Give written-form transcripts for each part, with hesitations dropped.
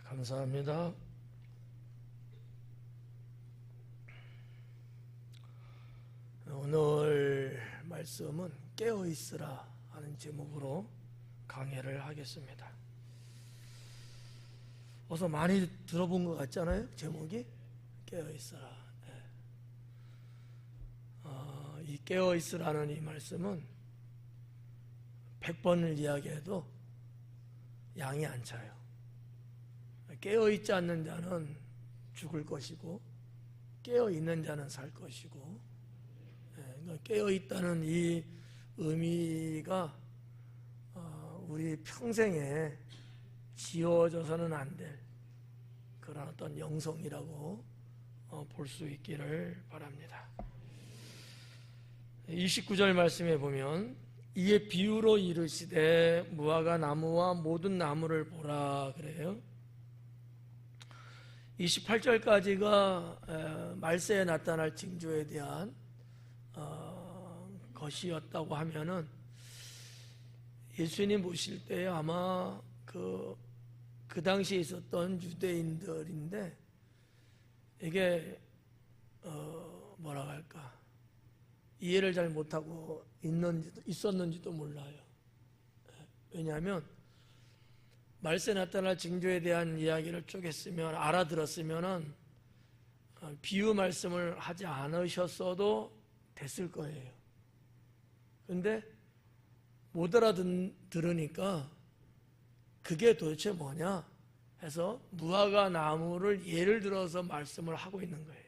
감사합니다. 오늘 말씀은 깨어있으라 하는 제목으로 강해를 하겠습니다. 어서 많이 들어본 것 같잖아요. 제목이 깨어있으라. 이 깨어있으라는 이 말씀은 100번을 이야기해도 양이 안 차요. 깨어있지 않는 자는 죽을 것이고 깨어있는 자는 살 것이고, 깨어있다는 이 의미가 우리 평생에 지워져서는 안 될 그런 어떤 영성이라고 볼 수 있기를 바랍니다. 29절 말씀에 보면 이에 비유로 이르시되 무화과 나무와 모든 나무를 보라 그래요. 28절까지가 말세에 나타날 징조에 대한 것이었다고 하면은 예수님 오실 때 아마 그 당시에 있었던 유대인들인데 이게 뭐라고 할까, 이해를 잘 못하고 있었는지도 몰라요. 왜냐하면 말세 나타날 징조에 대한 이야기를 쭉 했으면, 알아들었으면 비유 말씀을 하지 않으셨어도 됐을 거예요. 근데 못 알아들으니까 그게 도대체 뭐냐 해서 무화과 나무를 예를 들어서 말씀을 하고 있는 거예요.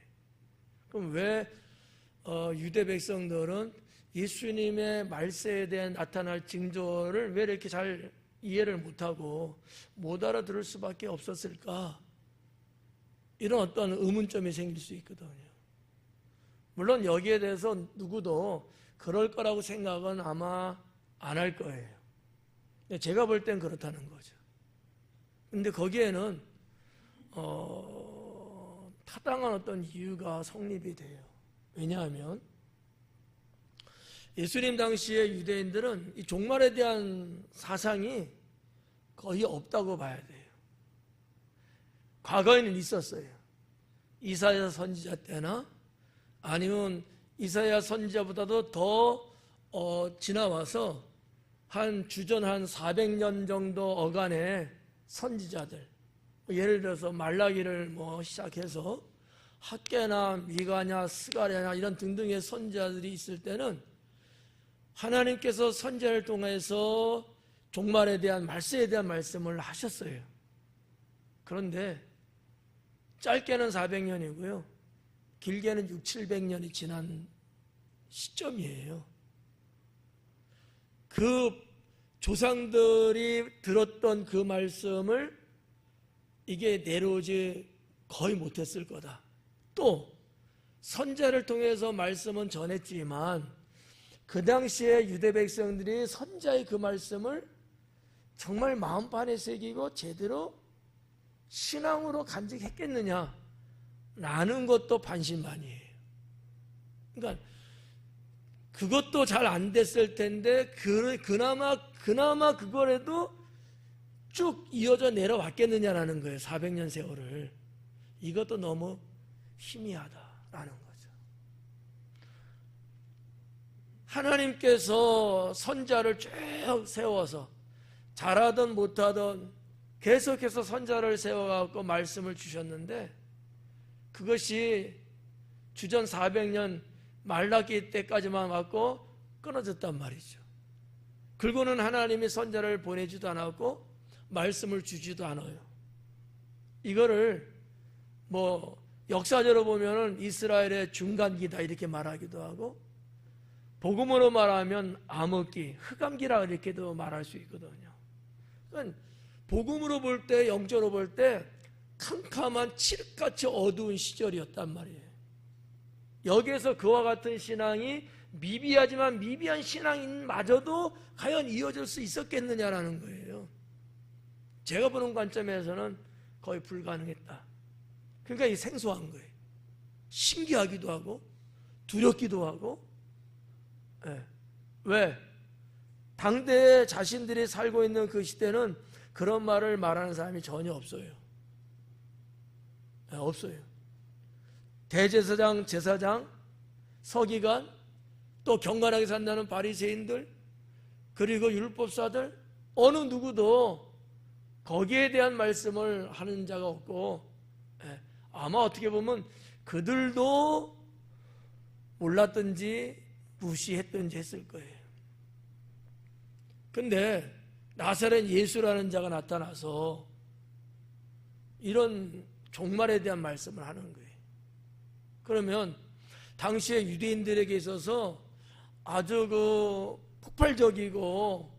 그럼 왜 유대 백성들은 예수님의 말세에 대한 나타날 징조를 왜 이렇게 잘 이해를 못하고 못 알아들을 수밖에 없었을까? 이런 어떤 의문점이 생길 수 있거든요. 물론 여기에 대해서 누구도 그럴 거라고 생각은 아마 안 할 거예요. 제가 볼 땐 그렇다는 거죠. 근데 거기에는 타당한 어떤 이유가 성립이 돼요. 왜냐하면 예수님 당시의 유대인들은 이 종말에 대한 사상이 거의 없다고 봐야 돼요. 과거에는 있었어요. 이사야 선지자 때나 아니면 이사야 선지자보다도 더 지나와서 주전 한 400년 정도 어간의 선지자들, 예를 들어서 말라기를 시작해서 학개나 미가냐 스가랴냐 이런 등등의 선지자들이 있을 때는 하나님께서 선지자를 통해서 종말에 대한 말세에 대한 말씀을 하셨어요. 그런데 짧게는 400년이고요 길게는 600~700년이 지난 시점이에요. 그 조상들이 들었던 그 말씀을 이게 내려오지 거의 못했을 거다. 또 선지자를 통해서 말씀은 전했지만 그 당시에 유대 백성들이 선지자의 그 말씀을 정말 마음판에 새기고 제대로 신앙으로 간직했겠느냐 라는 것도 반신반의예요. 그러니까 그것도 잘 안 됐을 텐데 그나마 그거라도 쭉 이어져 내려왔겠느냐라는 거예요. 400년 세월을. 이것도 너무 희미하다라는 거죠. 하나님께서 선지자를 쭉 세워서 잘하든 못하든 계속해서 선지자를 세워갖고 말씀을 주셨는데 그것이 주전 400년 말라기 때까지만 왔고 끊어졌단 말이죠. 그리고는 하나님이 선지자를 보내지도 않았고 말씀을 주지도 않아요. 이거를 역사적으로 보면은 이스라엘의 중간기다 이렇게 말하기도 하고, 복음으로 말하면 암흑기, 흑암기라 이렇게도 말할 수 있거든요. 그러니까 복음으로 볼 때, 영적으로 볼 때 캄캄한 칠흑같이 어두운 시절이었단 말이에요. 여기에서 그와 같은 신앙이 미비하지만 미비한 신앙인마저도 과연 이어질 수 있었겠느냐라는 거예요. 제가 보는 관점에서는 거의 불가능했다. 그러니까 이 생소한 거예요. 신기하기도 하고 두렵기도 하고. 왜? 당대에 자신들이 살고 있는 그 시대는 그런 말을 말하는 사람이 전혀 없어요. 없어요. 대제사장, 제사장, 서기관, 또 경건하게 산다는 바리새인들, 그리고 율법사들, 어느 누구도 거기에 대한 말씀을 하는 자가 없고, 아마 어떻게 보면 그들도 몰랐든지 무시했든지 했을 거예요. 근데 나사렛 예수라는 자가 나타나서 이런 종말에 대한 말씀을 하는 거예요. 그러면 당시에 유대인들에게 있어서 아주 폭발적이고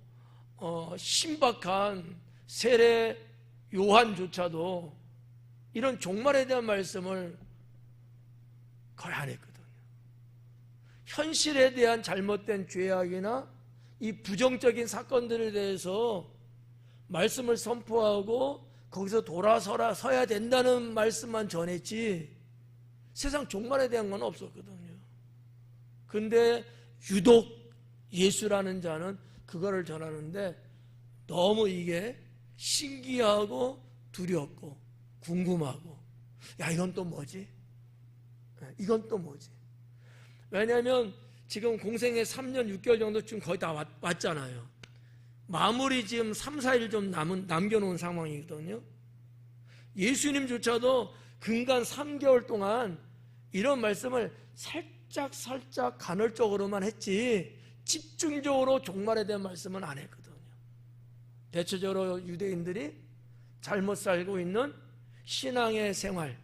신박한 세례 요한조차도 이런 종말에 대한 말씀을 거의 안 했거든요. 현실에 대한 잘못된 죄악이나 이 부정적인 사건들에 대해서 말씀을 선포하고 거기서 돌아서야 된다는 말씀만 전했지 세상 종말에 대한 건 없었거든요. 근데 유독 예수라는 자는 그거를 전하는데 너무 이게 신기하고 두렵고 궁금하고, 야, 이건 또 뭐지? 이건 또 뭐지? 왜냐하면 지금 공생애 3년 6개월 정도 지금 거의 다 왔잖아요. 마무리 지금 3, 4일 좀 남겨놓은 상황이거든요. 예수님조차도 근간 3개월 동안 이런 말씀을 살짝 간헐적으로만 했지 집중적으로 종말에 대한 말씀은 안 했거든요. 대체적으로 유대인들이 잘못 살고 있는 신앙의 생활,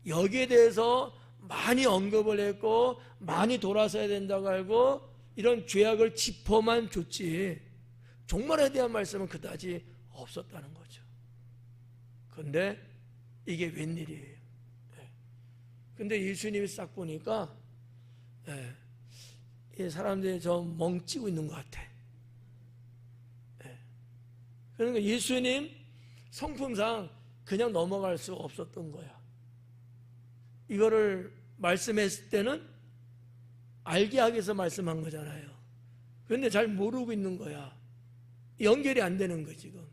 여기에 대해서 많이 언급을 했고 많이 돌아서야 된다고 알고 이런 죄악을 짚어만 줬지 종말에 대한 말씀은 그다지 없었다는 거죠. 그런데 이게 웬일이에요. 근데 예수님이 싹 보니까 이 사람들이 좀 멍찌고 있는 것 같아. 그러니까 예수님 성품상 그냥 넘어갈 수 없었던 거야. 이거를 말씀했을 때는 알게 하기 위해서 말씀한 거잖아요. 그런데 잘 모르고 있는 거야. 연결이 안 되는 거지 지금.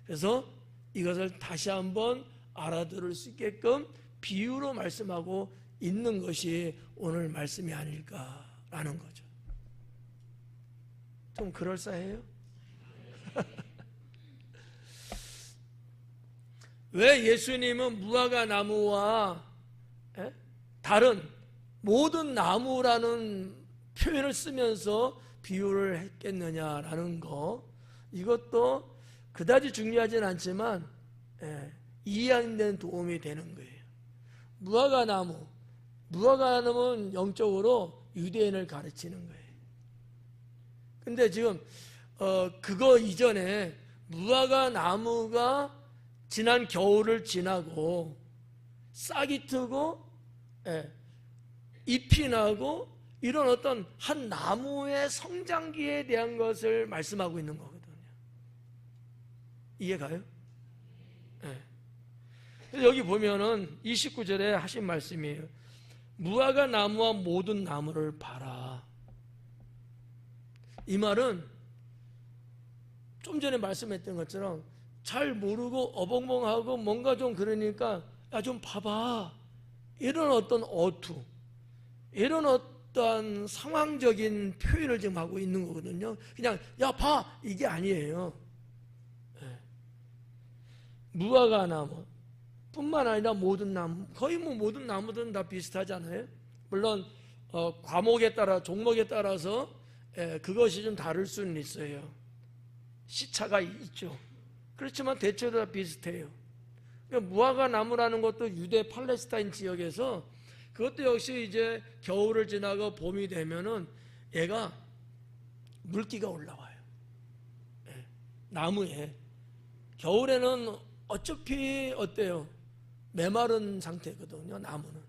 그래서 이것을 다시 한번 알아들을 수 있게끔 비유로 말씀하고 있는 것이 오늘 말씀이 아닐까라는 거죠. 좀 그럴싸해요? 왜 예수님은 무화과 나무와 다른 모든 나무라는 표현을 쓰면서 비유를 했겠느냐라는 거, 이것도 그다지 중요하진 않지만 이해하는 데는 도움이 되는 거예요. 무화과 나무는 영적으로 유대인을 가르치는 거예요. 근데 지금 그거 이전에 무화과 나무가 지난 겨울을 지나고 싹이 트고 잎이 나고 이런 어떤 한 나무의 성장기에 대한 것을 말씀하고 있는 거거든요. 이해가요? 여기 보면은 29절에 하신 말씀이에요. 무화과 나무와 모든 나무를 봐라. 이 말은 좀 전에 말씀했던 것처럼 잘 모르고 어벙벙하고 뭔가 좀 그러니까 야, 좀 봐봐. 이런 어떤 어투, 이런 어떤 상황적인 표현을 지금 하고 있는 거거든요. 그냥 야, 봐! 이게 아니에요. 무화과 나무 뿐만 아니라 모든 나무, 거의 모든 나무들은 다 비슷하잖아요. 물론 과목에 따라 종목에 따라서 그것이 좀 다를 수는 있어요. 시차가 있죠. 그렇지만 대체로 다 비슷해요. 그러니까 무화과 나무라는 것도 유대 팔레스타인 지역에서 그것도 역시 이제 겨울을 지나고 봄이 되면은 얘가 물기가 올라와요. 나무에 겨울에는 어차피 어때요? 메마른 상태거든요, 나무는.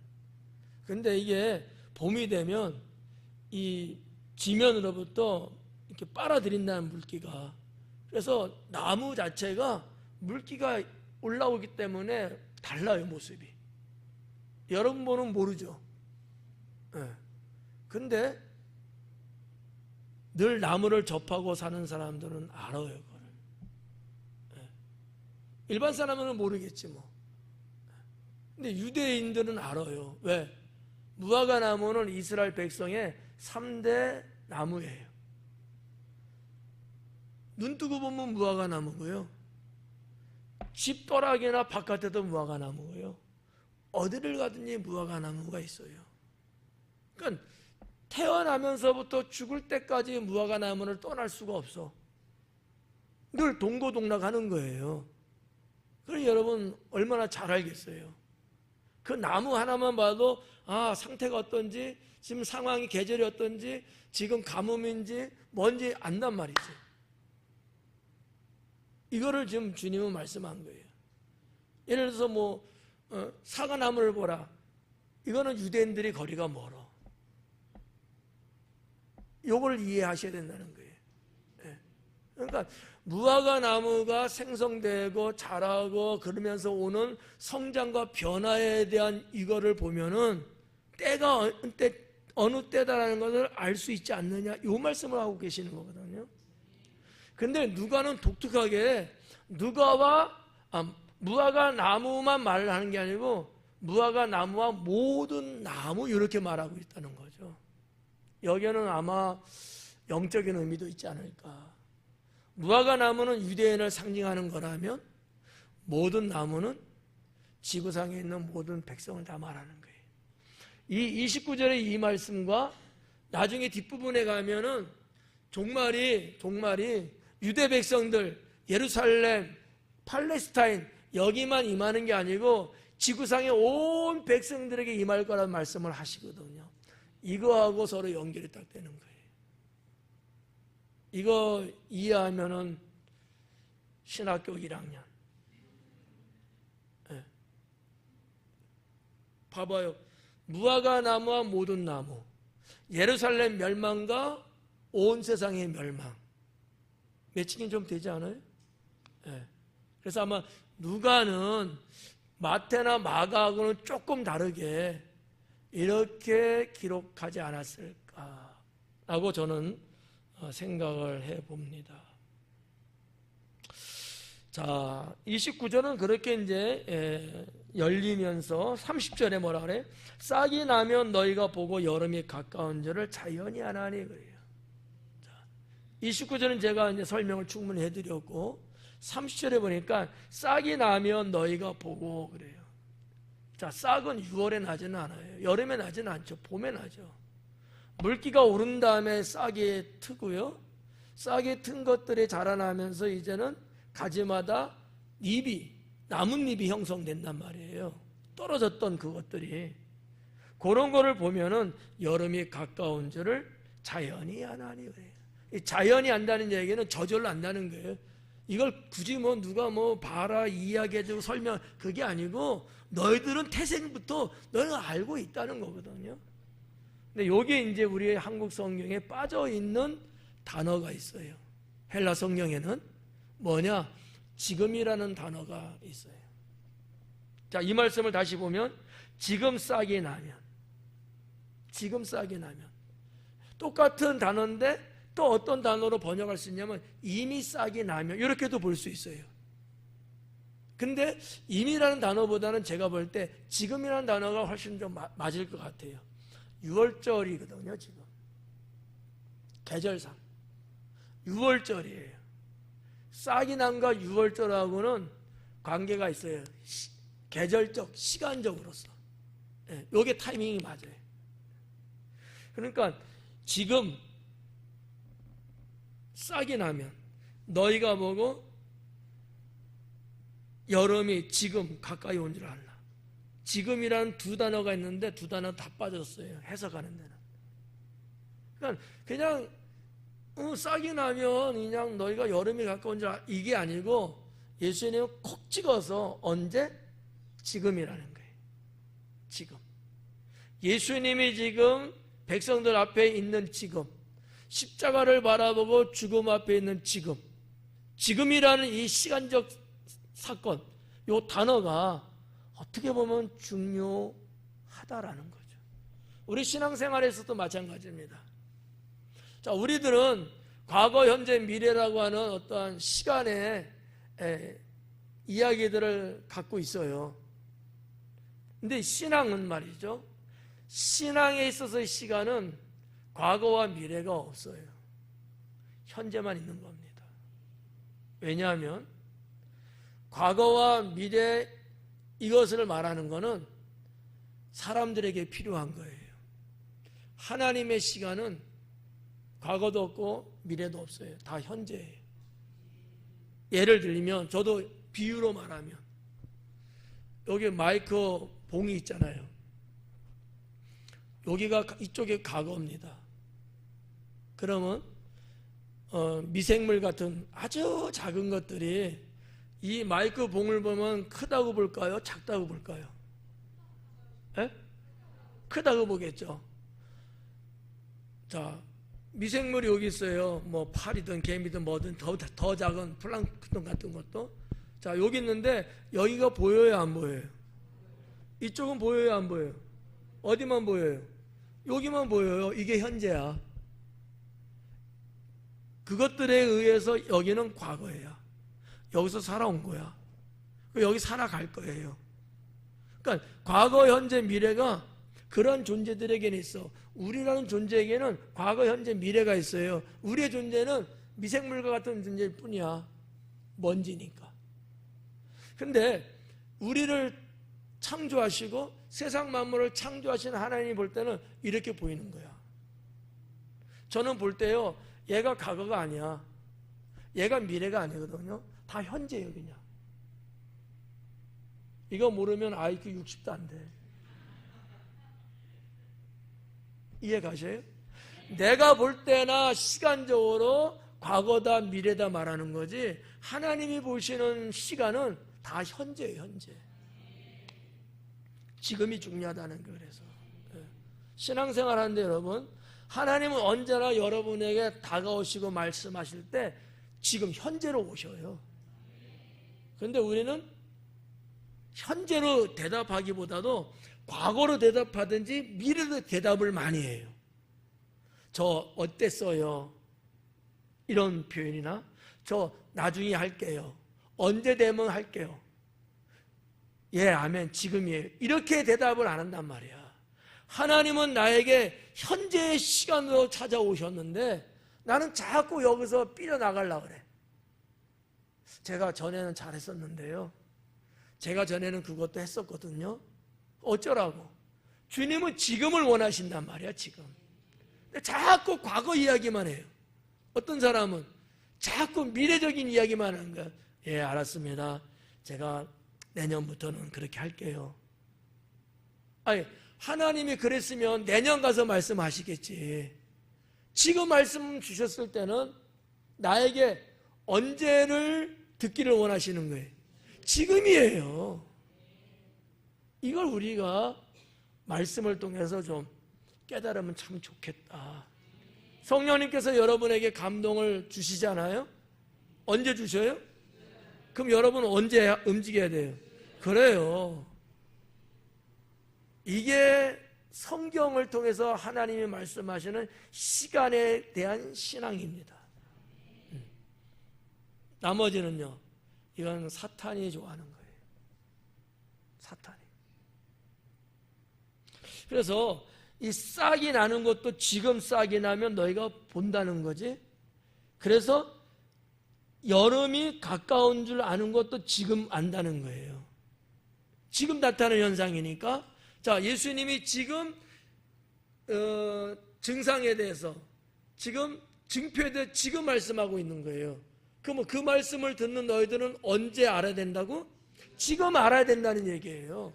근데 이게 봄이 되면 이 지면으로부터 이렇게 빨아들인다는 물기가. 그래서 나무 자체가 물기가 올라오기 때문에 달라요, 모습이. 여러분 보는 모르죠. 근데 늘 나무를 접하고 사는 사람들은 알아요, 그거를. 일반 사람은 모르겠지 뭐. 근데 유대인들은 알아요. 왜? 무화과 나무는 이스라엘 백성의 3대 나무예요. 눈 뜨고 보면 무화과 나무고요. 집 떠락이나 바깥에도 무화과 나무고요. 어디를 가든지 무화과 나무가 있어요. 그러니까 태어나면서부터 죽을 때까지 무화과 나무를 떠날 수가 없어. 늘 동고동락하는 거예요. 그럼 여러분 얼마나 잘 알겠어요. 그 나무 하나만 봐도 상태가 어떤지, 지금 상황이 계절이 어떤지, 지금 가뭄인지 뭔지 안단 말이지. 이거를 지금 주님은 말씀한 거예요. 예를 들어서 사과나무를 보라. 이거는 유대인들이 거리가 멀어. 이걸 이해하셔야 된다는 거예요. 그러니까 무화과 나무가 생성되고 자라고 그러면서 오는 성장과 변화에 대한 이거를 보면은 때가 어느 때다라는 것을 알 수 있지 않느냐, 이 말씀을 하고 계시는 거거든요. 근데 누가는 독특하게 무화과 나무만 말을 하는 게 아니고 무화과 나무와 모든 나무 이렇게 말하고 있다는 거죠. 여기에는 아마 영적인 의미도 있지 않을까. 무화과 나무는 유대인을 상징하는 거라면 모든 나무는 지구상에 있는 모든 백성을 다 말하는 거예요. 이 29절의 이 말씀과 나중에 뒷부분에 가면은 종말이 유대 백성들, 예루살렘, 팔레스타인 여기만 임하는 게 아니고 지구상의 온 백성들에게 임할 거라는 말씀을 하시거든요. 이거하고 서로 연결이 딱 되는 거예요. 이거 이해하면은 신학교 1학년. 봐봐요. 무화과 나무와 모든 나무, 예루살렘 멸망과 온 세상의 멸망. 매칭이 좀 되지 않아요? 그래서 아마 누가는 마태나 마가하고는 조금 다르게 이렇게 기록하지 않았을까라고 저는 생각을 해봅니다. 자, 29절은 그렇게 이제 열리면서 30절에 뭐라 그래? 싹이 나면 너희가 보고 여름이 가까운 줄을 자연히 아나니 그래요. 29절은 제가 이제 설명을 충분히 해드렸고 30절에 보니까 싹이 나면 너희가 보고 그래요. 자, 싹은 6월에 나지는 않아요. 여름에 나지는 않죠. 봄에 나죠. 물기가 오른 다음에 싹이 트고요. 싹이 튼 것들이 자라나면서 이제는 가지마다 나뭇잎이 형성된단 말이에요. 떨어졌던 그것들이. 그런 거를 보면은 여름이 가까운 줄을 자연히 아나니 그래요. 자연이 안다는 얘기는 저절로 안다는 거예요. 이걸 굳이 누가 봐라 이야기해주고 설명, 그게 아니고 너희들은 태생부터 너희가 알고 있다는 거거든요. 근데 여기에 이제 우리의 한국 성경에 빠져 있는 단어가 있어요. 헬라 성경에는 뭐냐? 지금이라는 단어가 있어요. 자, 이 말씀을 다시 보면 지금 싹이 나면 똑같은 단어인데 또 어떤 단어로 번역할 수 있냐면 이미 싹이 나면 이렇게도 볼 수 있어요. 근데 이미라는 단어보다는 제가 볼 때 지금이라는 단어가 훨씬 좀 맞을 것 같아요. 6월절이거든요. 지금 계절상 6월절이에요. 싹이 난과 6월절하고는 관계가 있어요. 계절적, 시간적으로서. 이게 타이밍이 맞아요. 그러니까 지금 싹이 나면 너희가 보고 여름이 지금 가까이 온 줄 알라. 지금이라는 두 단어가 있는데 두 단어 다 빠졌어요. 해석하는 데는. 그러니까 그냥 싹이 나면 그냥 너희가 여름이 가까운 줄 이게 아니고 예수님은 콕 찍어서 언제? 지금이라는 거예요. 지금. 예수님이 지금 백성들 앞에 있는 지금, 십자가를 바라보고 죽음 앞에 있는 지금이라는 이 시간적 사건, 이 단어가 어떻게 보면 중요하다라는 거죠. 우리 신앙생활에서도 마찬가지입니다. 자, 우리들은 과거, 현재, 미래라고 하는 어떠한 시간의 이야기들을 갖고 있어요. 근데 신앙은 말이죠, 신앙에 있어서의 시간은 과거와 미래가 없어요. 현재만 있는 겁니다. 왜냐하면 과거와 미래 이것을 말하는 것은 사람들에게 필요한 거예요. 하나님의 시간은 과거도 없고 미래도 없어요. 다 현재예요. 예를 들면 저도 비유로 말하면 여기 마이크 봉이 있잖아요. 여기가 이쪽에 과거입니다. 그러면 미생물 같은 아주 작은 것들이 이 마이크 봉을 보면 크다고 볼까요? 작다고 볼까요? 에? 크다고 보겠죠. 자, 미생물이 여기 있어요. 뭐 파리든 개미든 뭐든 더 작은 플랑크톤 같은 것도. 자, 여기 있는데 여기가 보여요, 안 보여요? 이쪽은 보여요, 안 보여요? 어디만 보여요? 여기만 보여요. 이게 현재야. 그것들에 의해서 여기는 과거예요. 여기서 살아온 거야. 여기 살아갈 거예요. 그러니까 과거, 현재, 미래가 그런 존재들에게는 있어. 우리라는 존재에게는 과거, 현재, 미래가 있어요. 우리의 존재는 미생물과 같은 존재일 뿐이야. 먼지니까. 근데 우리를 창조하시고 세상 만물을 창조하신 하나님이 볼 때는 이렇게 보이는 거야. 저는 볼 때요, 얘가 과거가 아니야. 얘가 미래가 아니거든요. 다 현재예요, 그냥. 이거 모르면 IQ 60도 안 돼. 이해 가셔요? 내가 볼 때나 시간적으로 과거다 미래다 말하는 거지, 하나님이 보시는 시간은 다 현재예요, 현재. 지금이 중요하다는 거예요. 그래서 신앙생활 하는데 여러분, 하나님은 언제나 여러분에게 다가오시고 말씀하실 때 지금 현재로 오셔요. 그런데 우리는 현재로 대답하기보다도 과거로 대답하든지 미래로 대답을 많이 해요. 저 어땠어요? 이런 표현이나 저 나중에 할게요. 언제 되면 할게요. 예, 아멘, 지금이에요. 이렇게 대답을 안 한단 말이야. 하나님은 나에게 현재의 시간으로 찾아오셨는데 나는 자꾸 여기서 삐져나가려고 그래. 제가 전에는 잘했었는데요. 제가 전에는 그것도 했었거든요. 어쩌라고? 주님은 지금을 원하신단 말이야, 지금. 근데 자꾸 과거 이야기만 해요. 어떤 사람은 자꾸 미래적인 이야기만 하는 거야. 예, 알았습니다. 제가 내년부터는 그렇게 할게요. 아니, 하나님이 그랬으면 내년 가서 말씀하시겠지. 지금 말씀 주셨을 때는 나에게 언제를 듣기를 원하시는 거예요? 지금이에요. 이걸 우리가 말씀을 통해서 좀 깨달으면 참 좋겠다. 성령님께서 여러분에게 감동을 주시잖아요? 언제 주셔요? 그럼 여러분은 언제 움직여야 돼요? 그래요. 이게 성경을 통해서 하나님이 말씀하시는 시간에 대한 신앙입니다. 나머지는요, 이건 사탄이 좋아하는 거예요. 사탄이. 그래서 이 싹이 나는 것도 지금 싹이 나면 너희가 본다는 거지. 그래서 여름이 가까운 줄 아는 것도 지금 안다는 거예요. 지금 나타나는 현상이니까. 자, 예수님이 지금 증상에 대해서, 지금 증표에 대해서 지금 말씀하고 있는 거예요. 그럼 그 말씀을 듣는 너희들은 언제 알아야 된다고? 지금 알아야 된다는 얘기예요.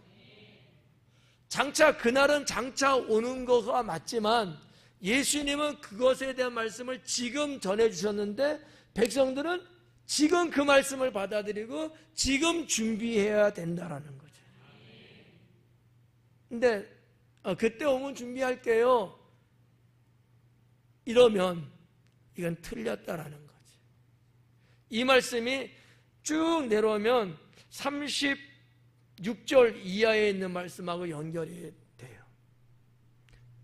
장차 그날은 장차 오는 거가 맞지만 예수님은 그것에 대한 말씀을 지금 전해주셨는데 백성들은 지금 그 말씀을 받아들이고 지금 준비해야 된다라는 거죠. 근데 그때 오면 준비할게요 이러면 이건 틀렸다라는 거지. 이 말씀이 쭉 내려오면 36절 이하에 있는 말씀하고 연결이 돼요.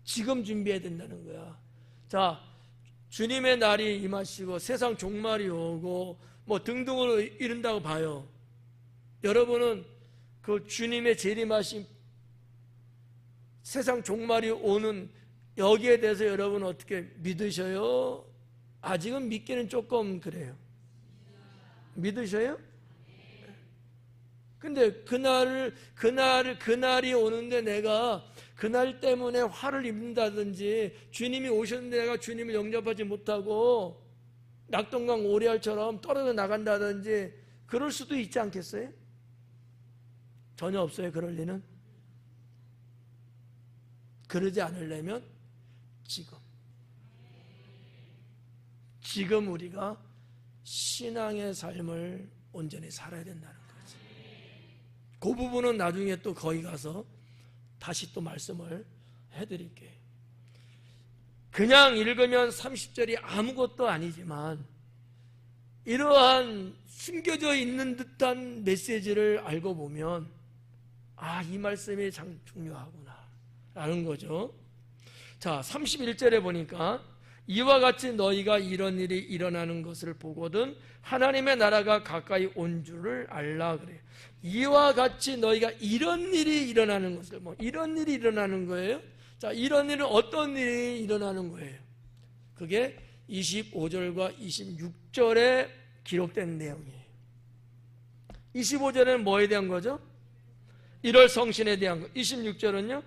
지금 준비해야 된다는 거야. 자, 주님의 날이 임하시고 세상 종말이 오고 뭐 등등으로 이른다고 봐요. 여러분은 그 주님의 재림하심 세상 종말이 오는 여기에 대해서 여러분 어떻게 믿으셔요? 아직은 믿기는 조금 그래요. 믿으셔요? 근데 그날이 오는데 내가 그날 때문에 화를 입는다든지 주님이 오셨는데 내가 주님을 영접하지 못하고 낙동강 오리알처럼 떨어져 나간다든지 그럴 수도 있지 않겠어요? 전혀 없어요. 그럴 리는. 그러지 않으려면 지금 우리가 신앙의 삶을 온전히 살아야 된다는 거지. 그 부분은 나중에 또 거기 가서 다시 또 말씀을 해드릴게요. 그냥 읽으면 30절이 아무것도 아니지만 이러한 숨겨져 있는 듯한 메시지를 알고 보면 이 말씀이 참 중요하구나 라는 거죠. 자, 31절에 보니까 이와 같이 너희가 이런 일이 일어나는 것을 보거든 하나님의 나라가 가까이 온 줄을 알라 그래요. 이와 같이 너희가 이런 일이 일어나는 것을, 이런 일이 일어나는 거예요. 자, 이런 일은 어떤 일이 일어나는 거예요? 그게 25절과 26절에 기록된 내용이에요. 25절에는 뭐에 대한 거죠? 1월 성신에 대한 거. 26절은요?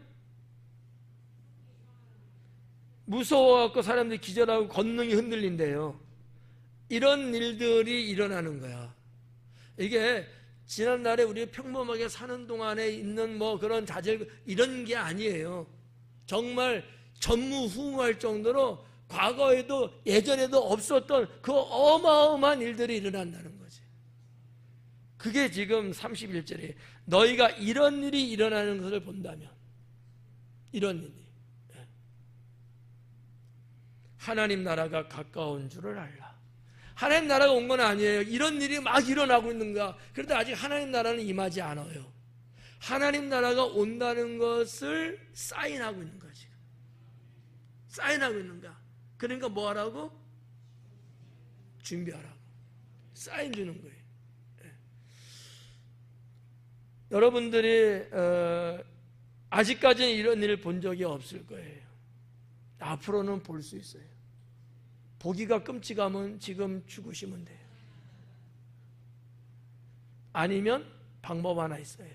무서워갖고 사람들이 기절하고 권능이 흔들린대요. 이런 일들이 일어나는 거야. 이게 지난날에 우리 평범하게 사는 동안에 있는 그런 자질 이런 게 아니에요. 정말 전무후무할 정도로 과거에도 예전에도 없었던 그 어마어마한 일들이 일어난다는 거지. 그게 지금 31절에 너희가 이런 일이 일어나는 것을 본다면, 이런 일이 하나님 나라가 가까운 줄을 알라. 하나님 나라가 온 건 아니에요. 이런 일이 막 일어나고 있는가. 그런데 아직 하나님 나라는 임하지 않아요. 하나님 나라가 온다는 것을 사인하고 있는 거지. 사인하고 있는가. 그러니까 뭐 하라고? 준비하라고. 사인 주는 거예요. 여러분들이 아직까지는 이런 일을 본 적이 없을 거예요. 앞으로는 볼 수 있어요. 보기가 끔찍하면 지금 죽으시면 돼요. 아니면 방법 하나 있어요.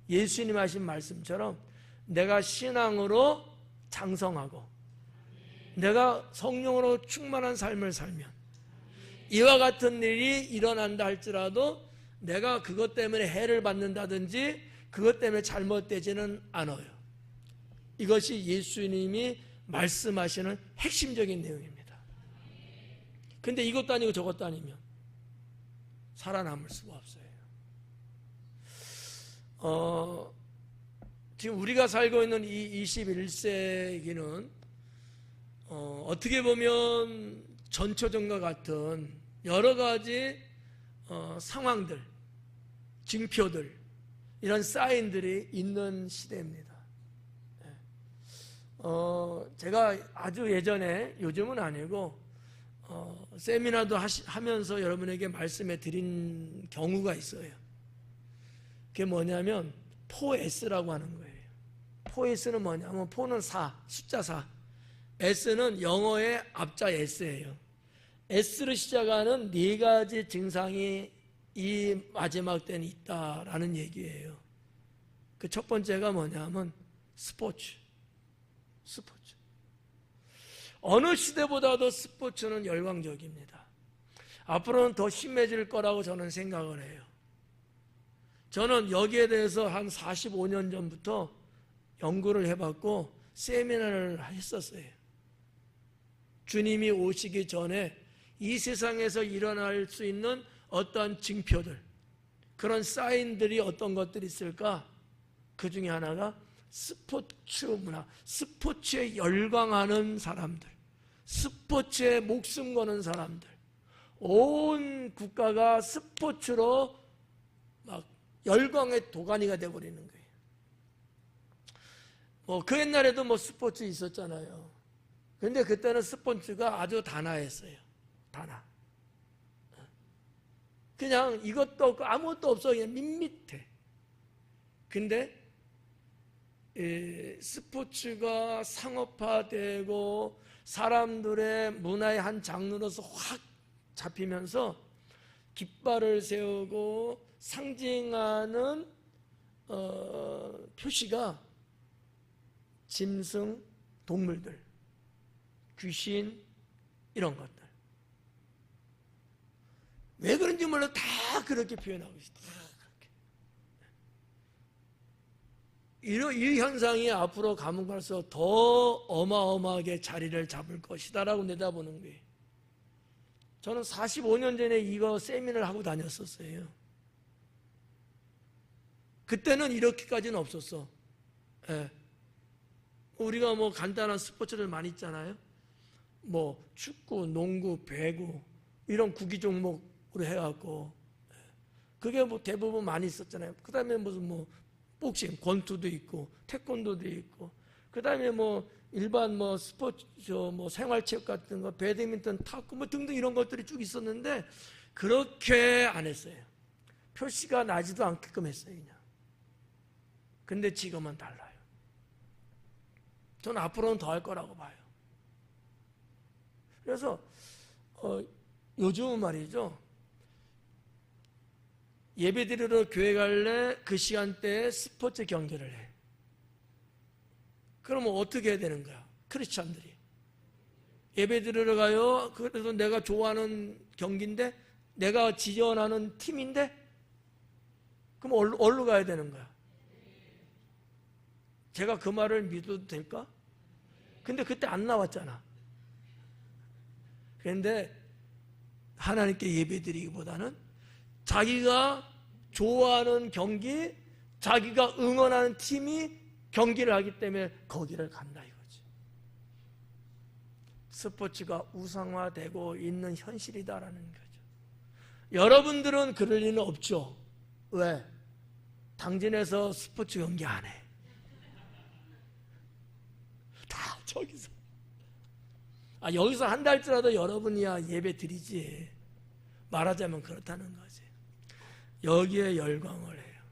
예수님 하신 말씀처럼 내가 신앙으로 장성하고 내가 성령으로 충만한 삶을 살면 이와 같은 일이 일어난다 할지라도 내가 그것 때문에 해를 받는다든지 그것 때문에 잘못되지는 않아요. 이것이 예수님이 말씀하시는 핵심적인 내용입니다. 근데 이것도 아니고 저것도 아니면 살아남을 수가 없어요. 지금 우리가 살고 있는 이 21세기는 어떻게 보면 전초전과 같은 여러 가지 상황들, 징표들, 이런 사인들이 있는 시대입니다. 제가 아주 예전에, 요즘은 아니고 세미나도 하면서 여러분에게 말씀해 드린 경우가 있어요. 그게 뭐냐면 4S라고 하는 거예요. 4S는 뭐냐면 4는 4, 숫자 4, S는 영어의 앞자 S예요. S로 시작하는 네 가지 증상이 이 마지막 때는 있다라는 얘기예요. 그 첫 번째가 뭐냐면 스포츠. 어느 시대보다도 스포츠는 열광적입니다. 앞으로는 더 심해질 거라고 저는 생각을 해요. 저는 여기에 대해서 한 45년 전부터 연구를 해봤고 세미나를 했었어요. 주님이 오시기 전에 이 세상에서 일어날 수 있는 어떤 징표들, 그런 사인들이 어떤 것들이 있을까? 그 중에 하나가 스포츠 문화, 스포츠에 열광하는 사람들, 스포츠에 목숨 거는 사람들, 온 국가가 스포츠로 막 열광의 도가니가 되어버리는 거예요. 그 옛날에도 스포츠 있었잖아요. 근데 그때는 스포츠가 아주 단아했어요. 단아. 그냥 이것도 없고 아무것도 없어. 그냥 밋밋해. 근데 스포츠가 상업화되고 사람들의 문화의 한 장르로서 확 잡히면서 깃발을 세우고 상징하는 표시가 짐승, 동물들, 귀신 이런 것들. 왜 그런지 몰라 다 그렇게 표현하고 있어. 다 그렇게. 이 현상이 앞으로 가면 갈수록 더 어마어마하게 자리를 잡을 것이다라고 내다보는 거예요. 저는 45년 전에 이거 세미나를 하고 다녔었어요. 그때는 이렇게까지는 없었어. 예. 우리가 뭐 간단한 스포츠들 많이 있잖아요. 뭐 축구, 농구, 배구 이런 구기 종목으로 해갖고 그게 뭐 대부분 많이 있었잖아요. 그 다음에 무슨 뭐 복싱, 권투도 있고 태권도도 있고 그 다음에 뭐 일반 뭐 스포츠 뭐 생활체육 같은 거 배드민턴, 탁구 뭐 등등 이런 것들이 쭉 있었는데 그렇게 안 했어요. 표시가 나지도 않게끔 했어요. 그냥. 근데 지금은 달라요. 저는 앞으로는 더 할 거라고 봐요. 그래서 요즘은 말이죠. 예배드리러 교회 갈래 그 시간대에 스포츠 경기를 해. 그러면 어떻게 해야 되는 거야? 크리스찬들이 예배드리러 가요. 그래서 내가 좋아하는 경기인데 내가 지원하는 팀인데 그럼 어디로 가야 되는 거야? 제가 그 말을 믿어도 될까? 근데 그때 안 나왔잖아. 그런데 하나님께 예배드리기보다는 자기가 좋아하는 경기, 자기가 응원하는 팀이 경기를 하기 때문에 거기를 간다 이거지. 스포츠가 우상화되고 있는 현실이다라는 거죠. 여러분들은 그럴 리는 없죠. 왜? 당진에서 스포츠 경기 안 해. 다 저기서. 여기서 한 달쯤이라도 여러분이야 예배 드리지. 말하자면 그렇다는 거지. 여기에 열광을 해요.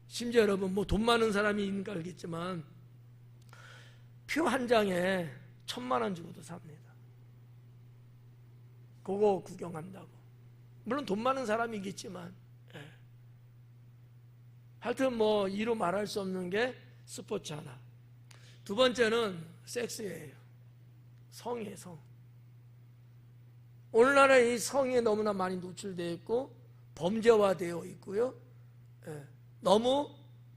심지어 여러분 뭐 돈 많은 사람이 있는가 알겠지만 표 한 장에 1,000만 원 주고도 삽니다. 그거 구경한다고. 물론 돈 많은 사람이겠지만 하여튼 뭐 이루 말할 수 없는 게 스포츠 하나. 두 번째는 섹스예요. 성이에요. 성. 오늘날에 이 성에 너무나 많이 노출되어 있고 범죄화되어 있고요. 너무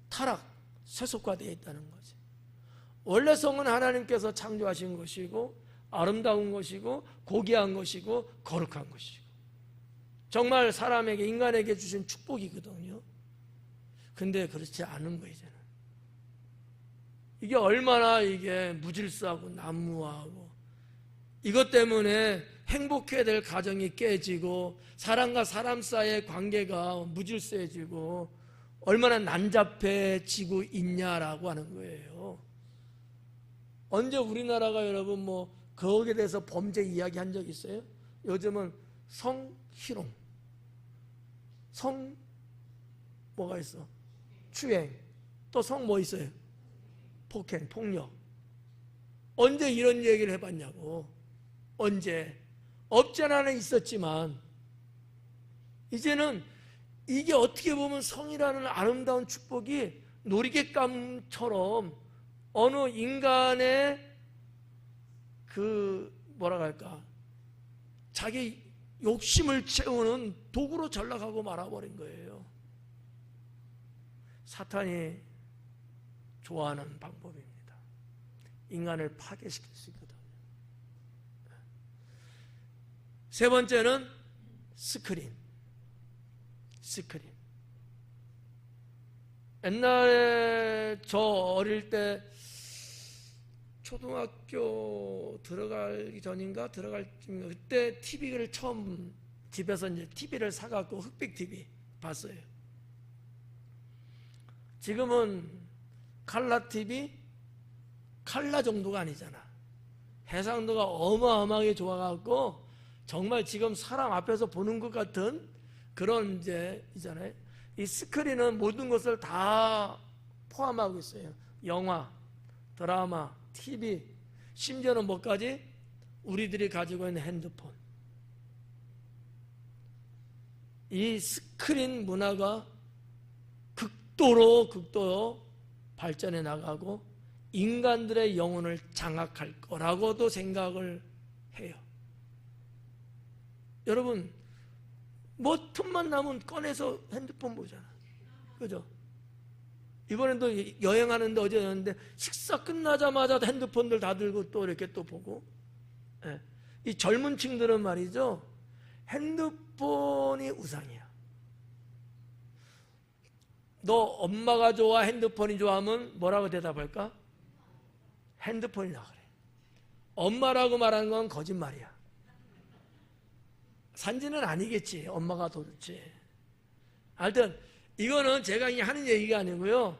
타락, 세속화되어 있다는 거지. 원래 성은 하나님께서 창조하신 것이고 아름다운 것이고 고귀한 것이고 거룩한 것이고 정말 사람에게 인간에게 주신 축복이거든요. 근데 그렇지 않은 거예요. 이제는. 이게 얼마나 이게 무질서하고 난무하고 이것 때문에 행복해야 될 가정이 깨지고 사람과 사람 사이의 관계가 무질서해지고 얼마나 난잡해지고 있냐라고 하는 거예요. 언제 우리나라가 여러분 뭐 거기에 대해서 범죄 이야기 한 적 있어요? 요즘은 성희롱, 성 뭐가 있어? 추행, 또 성 뭐 있어요? 폭행, 폭력. 언제 이런 얘기를 해봤냐고. 언제? 없잖아는 있었지만 이제는 이게 어떻게 보면 성이라는 아름다운 축복이 놀이객감처럼 어느 인간의 그 뭐라 할까 자기 욕심을 채우는 도구로 전락하고 말아버린 거예요. 사탄이 좋아하는 방법입니다. 인간을 파괴시킬 수 있거든요. 세 번째는 스크린. 옛날에 저 어릴 때 초등학교 들어가기 전인가 들어갈 쯤인가 그때 TV를 처음 집에서 이제 TV를 사갖고 흑백 TV 봤어요. 지금은 칼라 TV 칼라 정도가 아니잖아. 해상도가 어마어마하게 좋아갖고 정말 지금 사람 앞에서 보는 것 같은 그런 이제 있잖아요. 이 스크린은 모든 것을 다 포함하고 있어요. 영화, 드라마, TV, 심지어는 뭐까지? 우리들이 가지고 있는 핸드폰. 이 스크린 문화가 극도로 발전해 나가고 인간들의 영혼을 장악할 거라고도 생각을 해요. 여러분, 뭐 틈만 나면 꺼내서 핸드폰 보잖아. 그죠? 이번에도 여행하는데 어제였는데 식사 끝나자마자 핸드폰들 다 들고 또 이렇게 또 보고. 예. 이 젊은 층들은 말이죠, 핸드폰이 우상이야. 너 엄마가 좋아, 핸드폰이 좋아하면 뭐라고 대답할까? 핸드폰이라 그래. 엄마라고 말하는 건 거짓말이야. 산지는 아니겠지. 엄마가 더 좋지. 하여튼 이거는 제가 그냥 하는 얘기가 아니고요,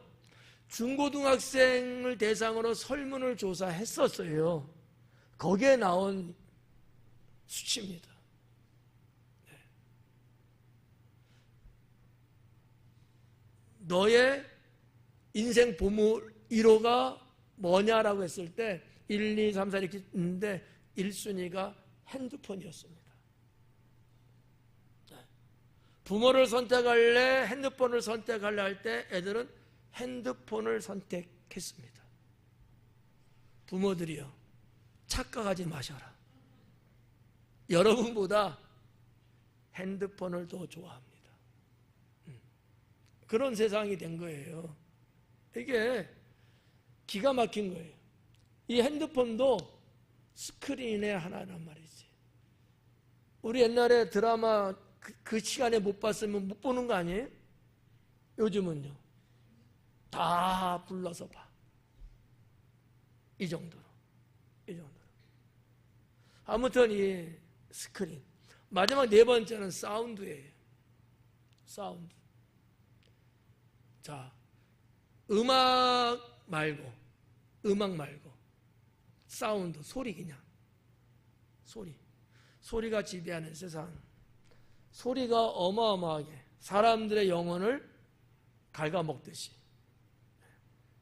중고등학생을 대상으로 설문을 조사했었어요. 거기에 나온 수치입니다. 네. 너의 인생 보물 1호가 뭐냐라고 했을 때 1, 2, 3, 4 이렇게 있는데 1순위가 핸드폰이었습니다. 네. 부모를 선택할래, 핸드폰을 선택할래 할 때 애들은 핸드폰을 선택했습니다. 부모들이요, 착각하지 마셔라. 여러분보다 핸드폰을 더 좋아합니다. 그런 세상이 된 거예요. 이게 기가 막힌 거예요. 이 핸드폰도 스크린의 하나란 말이지. 우리 옛날에 드라마 그 시간에 못 봤으면 못 보는 거 아니에요? 요즘은요, 다 불러서 봐. 이 정도로. 아무튼 이 스크린. 마지막 네 번째는 사운드예요. 사운드. 자, 음악 말고 사운드, 소리, 그냥 소리가 지배하는 세상. 소리가 어마어마하게 사람들의 영혼을 갉아먹듯이.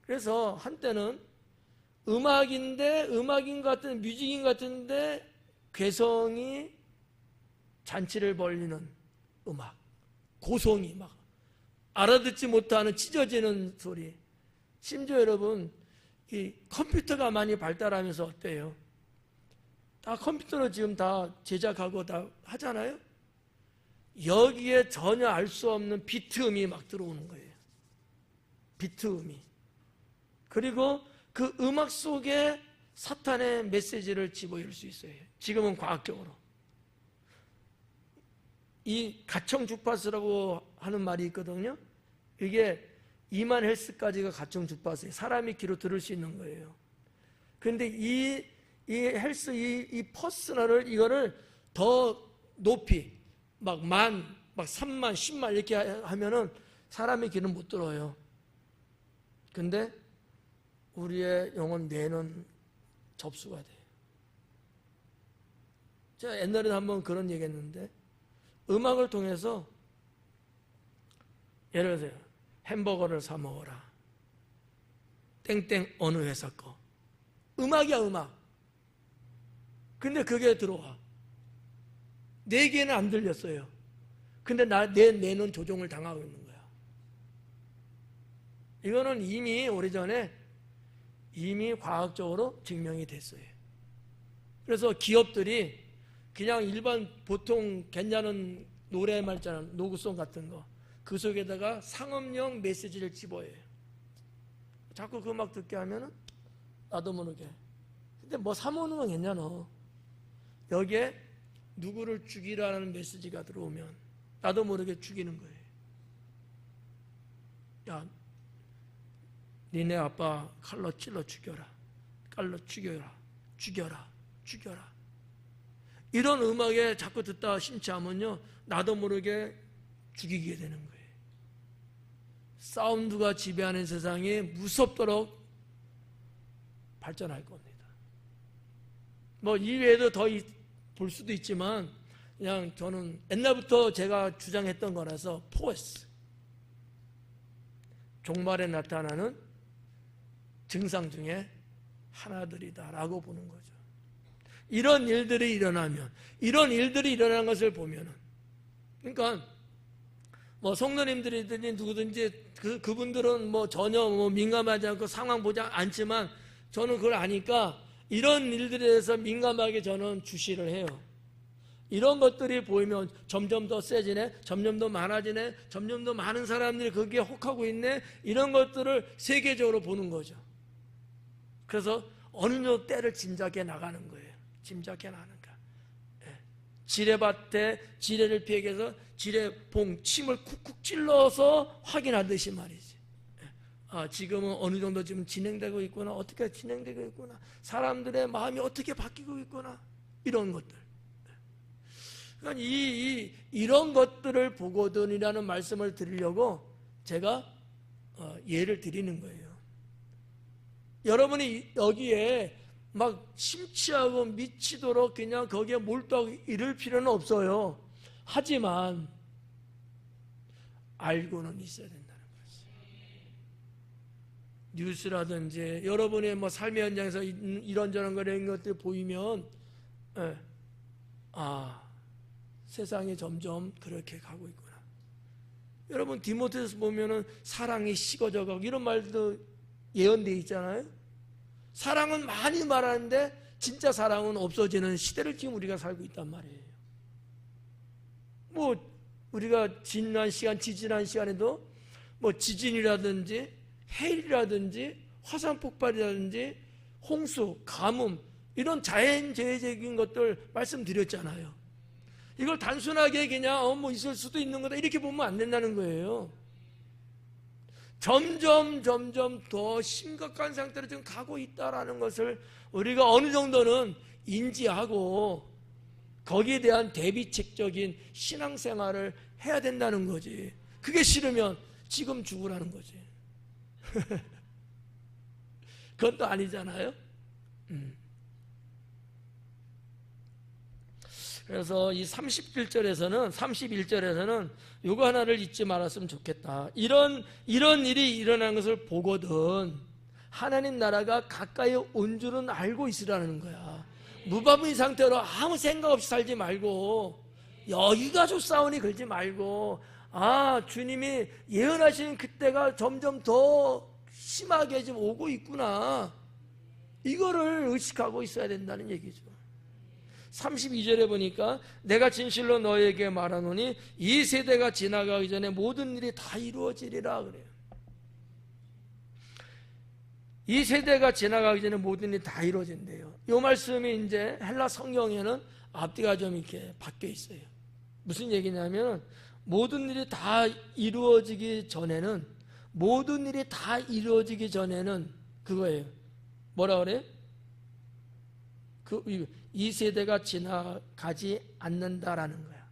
그래서 한때는 음악인 같은, 뮤직인 같은데 괴성이 잔치를 벌리는 음악, 고송이 막 알아듣지 못하는 찢어지는 소리. 심지어 여러분, 이 컴퓨터가 많이 발달하면서 어때요? 다 컴퓨터로 지금 다 제작하고 다 하잖아요? 여기에 전혀 알 수 없는 비트음이 막 들어오는 거예요. 비트음이. 그리고 그 음악 속에 사탄의 메시지를 집어넣을 수 있어요. 지금은 과학적으로. 이 가청 주파수라고 하는 말이 있거든요. 이게 2만 헬스까지가 가청 주파수예요. 사람이 귀로 들을 수 있는 거예요. 그런데 이 헬스, 이 퍼스널을, 이거를 더 높이, 막 3만, 10만 이렇게 하면은 사람의 귀는 못 들어요. 근데 우리의 영혼 뇌는 접수가 돼요. 제가 옛날에 한번 그런 얘기 했는데, 음악을 통해서, 예를 들어서 햄버거를 사 먹어라. 땡땡 어느 회사 거. 음악이야, 음악. 근데 그게 들어와. 내 귀에는 안 들렸어요. 근데 내 뇌는 조종을 당하고 있는 거야. 이거는 이미 오래전에 과학적으로 증명이 됐어요. 그래서 기업들이 그냥 일반 보통 괜찮은 노래말 있잖아, 노구송 같은 거, 그 속에다가 상업용 메시지를 집어요. 자꾸 그 음악 듣게 하면은 나도 모르게. 근데 뭐 사모는 건 괜찮아. 여기에 누구를 죽이라는 메시지가 들어오면 나도 모르게 죽이는 거예요. 야, 니네 아빠 칼로 찔러 죽여라. 칼로 죽여라. 이런 음악에 자꾸 듣다가 심취하면요, 나도 모르게 죽이게 되는 거예요. 사운드가 지배하는 세상이 무섭도록 발전할 겁니다. 뭐 이외에도 더 볼 수도 있지만, 그냥 저는 옛날부터 제가 주장했던 거라서, 포스, 종말에 나타나는 증상 중에 하나들이다라고 보는 거죠. 이런 일들이 일어나면, 이런 일들이 일어나는 것을 보면은, 그러니까 뭐 성도님들이든지 누구든지 그분들은 뭐 전혀 뭐 민감하지 않고 상황 보지 않지만 저는 그걸 아니까 이런 일들에 대해서 민감하게 저는 주시를 해요. 이런 것들이 보이면 점점 더 세지네, 점점 더 많아지네, 점점 더 많은 사람들이 거기에 혹하고 있네, 이런 것들을 세계적으로 보는 거죠. 그래서 어느 정도 때를 짐작해 나가는 거예요. 짐작해 나가는 거야. 지뢰밭에 지뢰를 피해서 지뢰봉 침을 쿡쿡 찔러서 확인하듯이 말이지. 지금은 어느 정도 지금 진행되고 있구나, 어떻게 진행되고 있구나, 사람들의 마음이 어떻게 바뀌고 있구나, 이런 것들. 그러니까 이런 것들을 보거든이라는 말씀을 드리려고 제가 예를 드리는 거예요. 여러분이 여기에 막 심취하고 미치도록 그냥 거기에 몰두하고 이럴 필요는 없어요. 하지만 알고는 있어야 된다는 거지. 뉴스라든지 여러분의 뭐 삶의 현장에서 이런저런 그런 것들 보이면 세상이 점점 그렇게 가고 있구나. 여러분 디모데후서 보면은 사랑이 식어져 가고 이런 말도 예언되어 있잖아요. 사랑은 많이 말하는데 진짜 사랑은 없어지는 시대를 지금 우리가 살고 있단 말이에요. 뭐 우리가 지지난 시간에도 뭐 지진이라든지 해일이라든지 화산 폭발이라든지 홍수, 가뭄 이런 자연재해적인 것들 말씀드렸잖아요. 이걸 단순하게 그냥 뭐 있을 수도 있는 거다 이렇게 보면 안 된다는 거예요. 점점 더 심각한 상태로 지금 가고 있다라는 것을 우리가 어느 정도는 인지하고 거기에 대한 대비책적인 신앙생활을 해야 된다는 거지. 그게 싫으면 지금 죽으라는 거지. 그건 또 아니잖아요. 그래서 이 31절에서는 요거 하나를 잊지 말았으면 좋겠다. 이런 일이 일어나는 것을 보거든 하나님 나라가 가까이 온 줄은 알고 있으라는 거야. 무방비 상태로 아무 생각 없이 살지 말고 여기가지고 싸우니 그러지 말고 주님이 예언하신 그때가 점점 더 심하게 지금 오고 있구나, 이거를 의식하고 있어야 된다는 얘기죠. 32절에 보니까 내가 진실로 너에게 말하노니 이 세대가 지나가기 전에 모든 일이 다 이루어지리라 그래요. 이 세대가 지나가기 전에 모든 일이 다 이루어진대요. 이 말씀이 이제 헬라 성경에는 앞뒤가 좀 이렇게 바뀌어 있어요. 무슨 얘기냐면 모든 일이 다 이루어지기 전에는 그거예요. 뭐라 그래요? 이 세대가 지나가지 않는다라는 거야.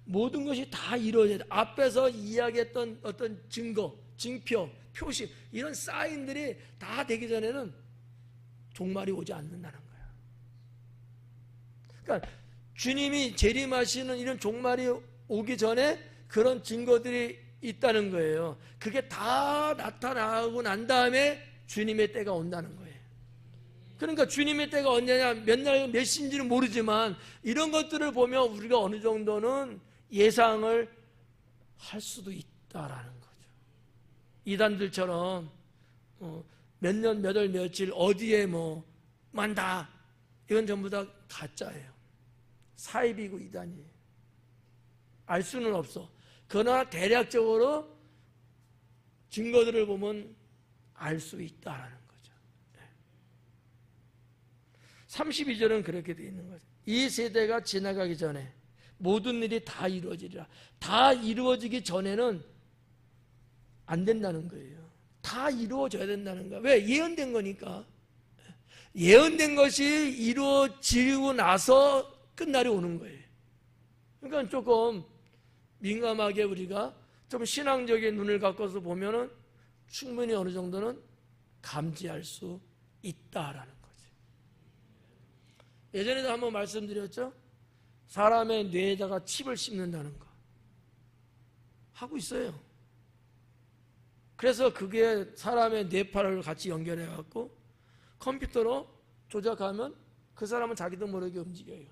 모든 것이 다 이루어져야 돼. 앞에서 이야기했던 어떤 증거, 징표, 표시 이런 사인들이 다 되기 전에는 종말이 오지 않는다는 거야. 그러니까 주님이 재림하시는 이런 종말이 오기 전에 그런 증거들이 있다는 거예요. 그게 다 나타나고 난 다음에 주님의 때가 온다는 거예요. 그러니까 주님의 때가 언제냐, 몇 날 몇 시인지는 모르지만 이런 것들을 보면 우리가 어느 정도는 예상을 할 수도 있다라는 거죠. 이단들처럼 몇 년, 몇 월, 며칠 어디에 만다, 이건 전부 다 가짜예요. 사입이고 이단이에요. 알 수는 없어. 그러나 대략적으로 증거들을 보면 알 수 있다라는 거죠. 32절은 그렇게 되어 있는 거죠. 이 세대가 지나가기 전에 모든 일이 다 이루어지리라. 다 이루어지기 전에는 안 된다는 거예요. 다 이루어져야 된다는 거야. 왜? 예언된 거니까. 예언된 것이 이루어지고 나서 끝날이 오는 거예요. 그러니까 조금 민감하게 우리가 좀 신앙적인 눈을 갖고서 보면은 충분히 어느 정도는 감지할 수 있다라는 거지. 예전에도 한번 말씀드렸죠? 사람의 뇌에다가 칩을 심는다는 거 하고 있어요. 그래서 그게 사람의 뇌파를 같이 연결해 갖고 컴퓨터로 조작하면 그 사람은 자기도 모르게 움직여요.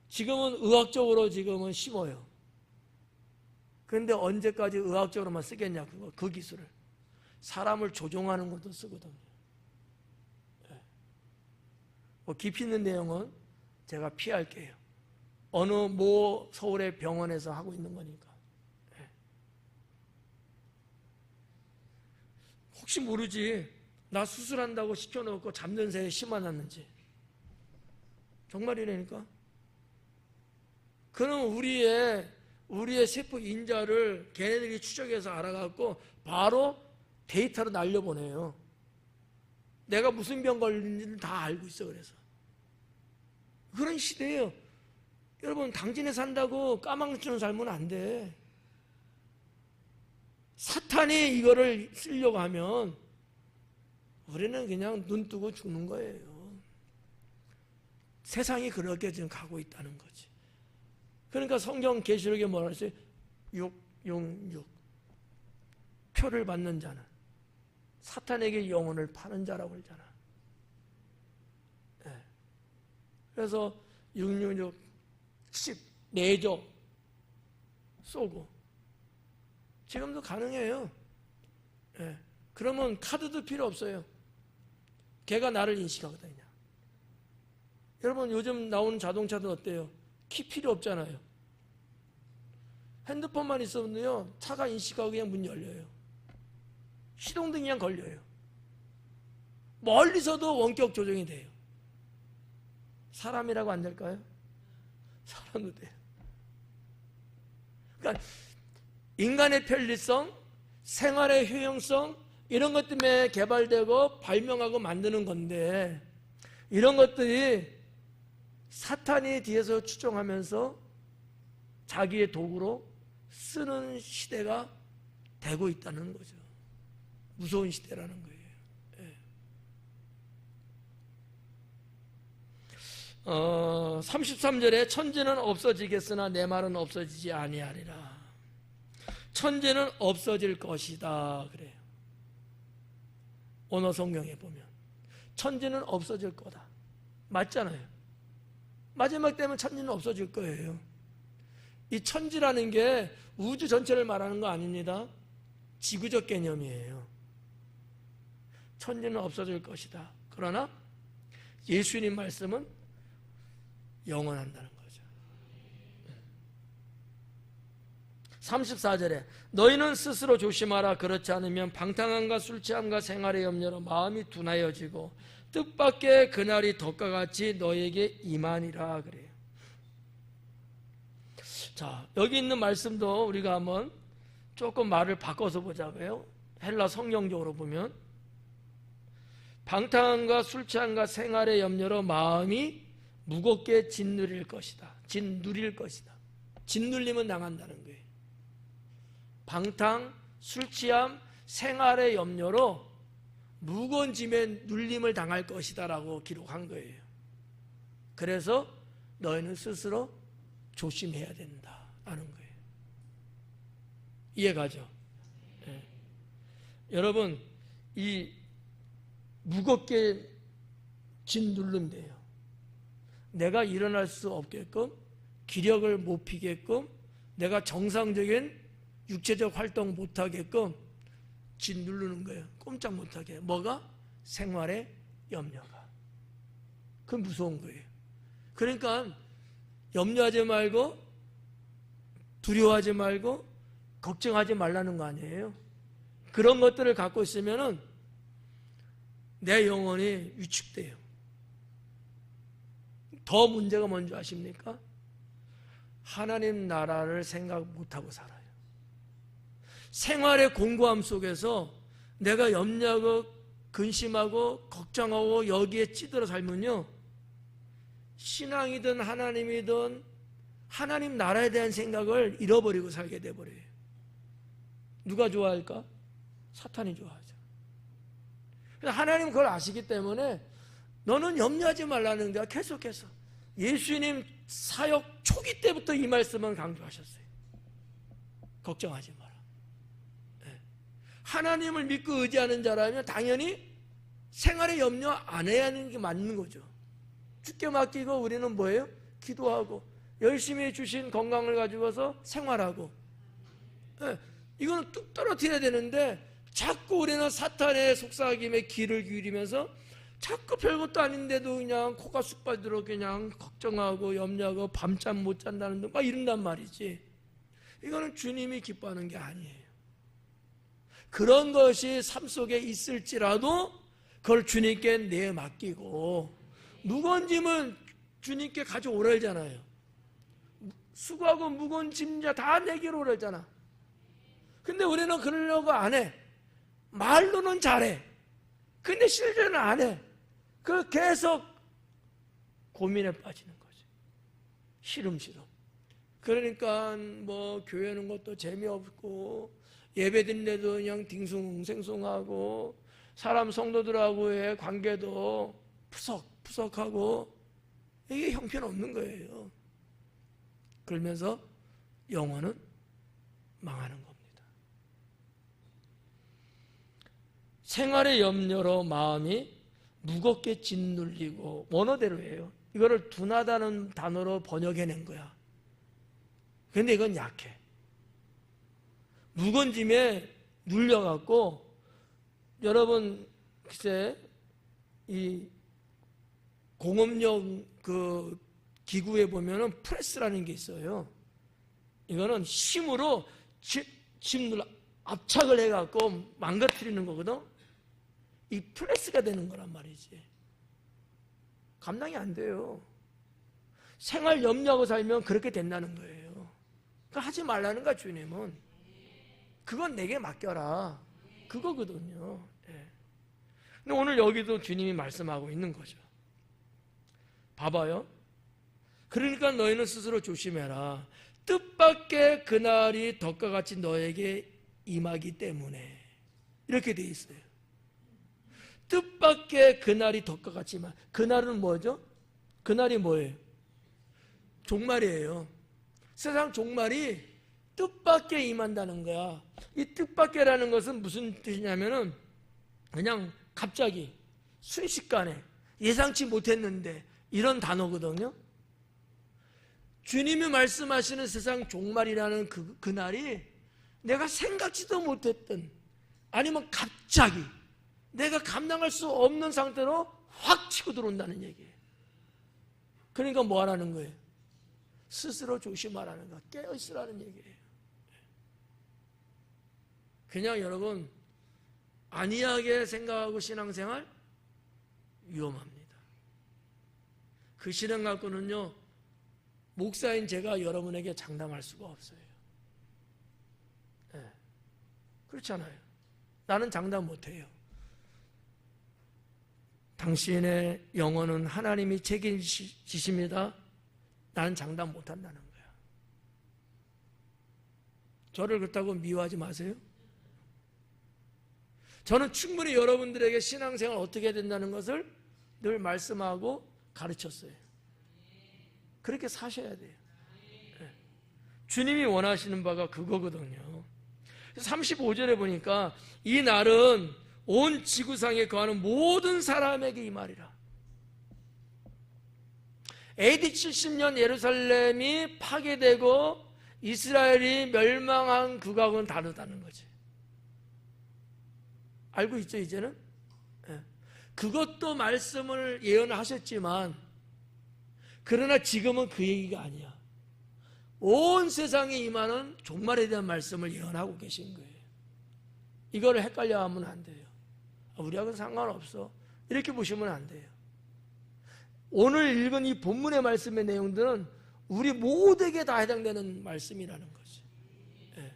지금은 의학적으로 지금은 심어요. 그런데 언제까지 의학적으로만 쓰겠냐, 그 기술을. 사람을 조종하는 것도 쓰거든요. 뭐 깊이 있는 내용은 제가 피할게요. 어느 모 서울의 병원에서 하고 있는 거니까. 혹시 모르지, 나 수술한다고 시켜놓고 잠든 새에 심어놨는지. 정말이라니까. 그럼 우리의 세포 인자를 걔네들이 추적해서 알아갖고 바로 데이터로 날려보내요. 내가 무슨 병 걸리는지를 다 알고 있어. 그래서 그런 시대예요. 여러분, 당진에 산다고 까망치는 살면 안 돼. 사탄이 이거를 쓰려고 하면 우리는 그냥 눈 뜨고 죽는 거예요. 세상이 그렇게 지금 가고 있다는 거지. 그러니까 성경 계시록에 뭐라 했어요? 666 표를 받는 자는 사탄에게 영혼을 파는 자라고 그러잖아. 네. 그래서 666 10 내조 쏘고 지금도 가능해요. 네. 그러면 카드도 필요 없어요. 걔가 나를 인식하거든요. 여러분, 요즘 나오는 자동차도 어때요? 키 필요 없잖아요. 핸드폰만 있으면요, 차가 인식하고 그냥 문 열려요. 시동등 그냥 걸려요. 멀리서도 원격 조정이 돼요. 사람이라고 안 될까요? 사람도 돼요. 그러니까 인간의 편리성, 생활의 효용성, 이런 것 때문에 개발되고 발명하고 만드는 건데, 이런 것들이 사탄이 뒤에서 추종하면서 자기의 도구로 쓰는 시대가 되고 있다는 거죠. 무서운 시대라는 거예요. 예. 33절에 천지는 없어지겠으나 내 말은 없어지지 아니하리라. 천지는 없어질 것이다 그래요. 오늘 성경에 보면 천지는 없어질 거다. 맞잖아요. 마지막 때면 천지는 없어질 거예요. 이 천지라는 게 우주 전체를 말하는 거 아닙니다. 지구적 개념이에요. 천지는 없어질 것이다. 그러나 예수님 말씀은 영원한다는 거죠. 34절에 너희는 스스로 조심하라. 그렇지 않으면 방탕함과 술취함과 생활의 염려로 마음이 둔하여지고 뜻밖의 그날이 덕과 같이 너에게 임하니라 그래요. 자, 여기 있는 말씀도 우리가 한번 조금 말을 바꿔서 보자고요. 헬라 성경적으로 보면 방탕함과 술취함과 생활의 염려로 마음이 무겁게 짓누릴 것이다. 짓누릴 것이다. 짓눌림은 당한다는 거예요. 방탕, 술취함, 생활의 염려로 무거운 짐에 눌림을 당할 것이다 라고 기록한 거예요. 그래서 너희는 스스로 조심해야 된다 라는 거예요. 이해가죠? 네. 여러분, 이 무겁게 짓누른대요. 내가 일어날 수 없게끔, 기력을 못 피게끔, 내가 정상적인 육체적 활동 못하게끔 짓누르는 거예요. 꼼짝 못하게. 뭐가? 생활의 염려가. 그건 무서운 거예요. 그러니까 염려하지 말고 두려워하지 말고 걱정하지 말라는 거 아니에요. 그런 것들을 갖고 있으면은 내 영혼이 위축돼요. 더 문제가 뭔지 아십니까? 하나님 나라를 생각 못하고 살아요. 생활의 공고함 속에서 내가 염려하고 근심하고 걱정하고 여기에 찌들어 살면요, 신앙이든 하나님이든 하나님 나라에 대한 생각을 잃어버리고 살게 돼버려요. 누가 좋아할까? 사탄이 좋아하죠. 하나님은 그걸 아시기 때문에 너는 염려하지 말라는 게 계속해서 예수님 사역 초기 때부터 이 말씀은 강조하셨어요. 걱정하지 마라. 네. 하나님을 믿고 의지하는 자라면 당연히 생활에 염려 안 해야 하는 게 맞는 거죠. 주께 맡기고 우리는 뭐예요? 기도하고 열심히 주신 건강을 가지고서 생활하고. 이거는 뚝 떨어뜨려야 되는데 자꾸 우리는 사탄의 속삭임에 귀를 기울이면서 자꾸 별것도 아닌데도 그냥 코가 쑥 빠지도록 그냥 걱정하고 염려하고 밤잠 못 잔다는 등 막 이런단 말이지. 이거는 주님이 기뻐하는 게 아니에요. 그런 것이 삶 속에 있을지라도 그걸 주님께 내 맡기고 무거운 짐은 주님께 가져오라잖아요. 수고하고 무거운 짐자 다 내게로 오라잖아. 근데 우리는 그러려고 안 해. 말로는 잘해. 근데 실제는 안 해. 그 계속 고민에 빠지는 거지. 시름시름. 그러니까 뭐 교회 오는 것도 재미없고 예배 드리는데도 그냥 딩숭생숭하고 사람 성도들하고의 관계도 푸석푸석하고 이게 형편없는 거예요. 그러면서 영혼은 망하는 겁니다. 생활의 염려로 마음이 무겁게 짓눌리고 원어대로예요. 이거를 둔하다는 단어로 번역해낸 거야. 그런데 이건 약해. 무거운 짐에 눌려갖고 여러분 글쎄 이 공업용 그 기구에 보면은 프레스라는 게 있어요. 이거는 힘으로 짐 눌러 압착을 해갖고 망가뜨리는 거거든. 이 프레스가 되는 거란 말이지. 감당이 안 돼요. 생활 염려하고 살면 그렇게 된다는 거예요. 그러니까 하지 말라는 거야 주님은. 그건 내게 맡겨라. 그거거든요. 근데 오늘 여기도 주님이 말씀하고 있는 거죠. 봐봐요. 그러니까 너희는 스스로 조심해라. 뜻밖의 그날이 덕과 같이 너에게 임하기 때문에. 이렇게 돼 있어요. 뜻밖의 그날이 덕과 같이 임하. 그날은 뭐죠? 그날이 뭐예요? 종말이에요. 세상 종말이 뜻밖에 임한다는 거야. 이 뜻밖에라는 것은 무슨 뜻이냐면은 그냥 갑자기 순식간에 예상치 못했는데 이런 단어거든요. 주님이 말씀하시는 세상 종말이라는 그날이 내가 생각지도 못했던 아니면 갑자기 내가 감당할 수 없는 상태로 확 치고 들어온다는 얘기예요. 그러니까 뭐 하라는 거예요? 스스로 조심하라는 거, 깨어있으라는 얘기예요. 그냥 여러분 안이하게 생각하고 신앙생활 위험합니다. 그 신앙 갖고는요 목사인 제가 여러분에게 장담할 수가 없어요. 네. 그렇잖아요. 나는 장담 못해요. 당신의 영혼은 하나님이 책임지십니다. 나는 장담 못한다는 거야. 저를 그렇다고 미워하지 마세요. 저는 충분히 여러분들에게 신앙생활 어떻게 해야 된다는 것을 늘 말씀하고 가르쳤어요. 그렇게 사셔야 돼요. 네. 주님이 원하시는 바가 그거거든요. 35절에 보니까 이 날은 온 지구상에 거하는 모든 사람에게 임하리라. AD 70년 예루살렘이 파괴되고 이스라엘이 멸망한 그거하고는 다르다는 거지. 알고 있죠 이제는? 네. 그것도 말씀을 예언하셨지만 그러나 지금은 그 얘기가 아니야. 온 세상에 임하는 종말에 대한 말씀을 예언하고 계신 거예요. 이거를 헷갈려 하면 안 돼요. 우리하고는 상관없어. 이렇게 보시면 안 돼요. 오늘 읽은 이 본문의 말씀의 내용들은 우리 모두에게 다 해당되는 말씀이라는 거지. 네.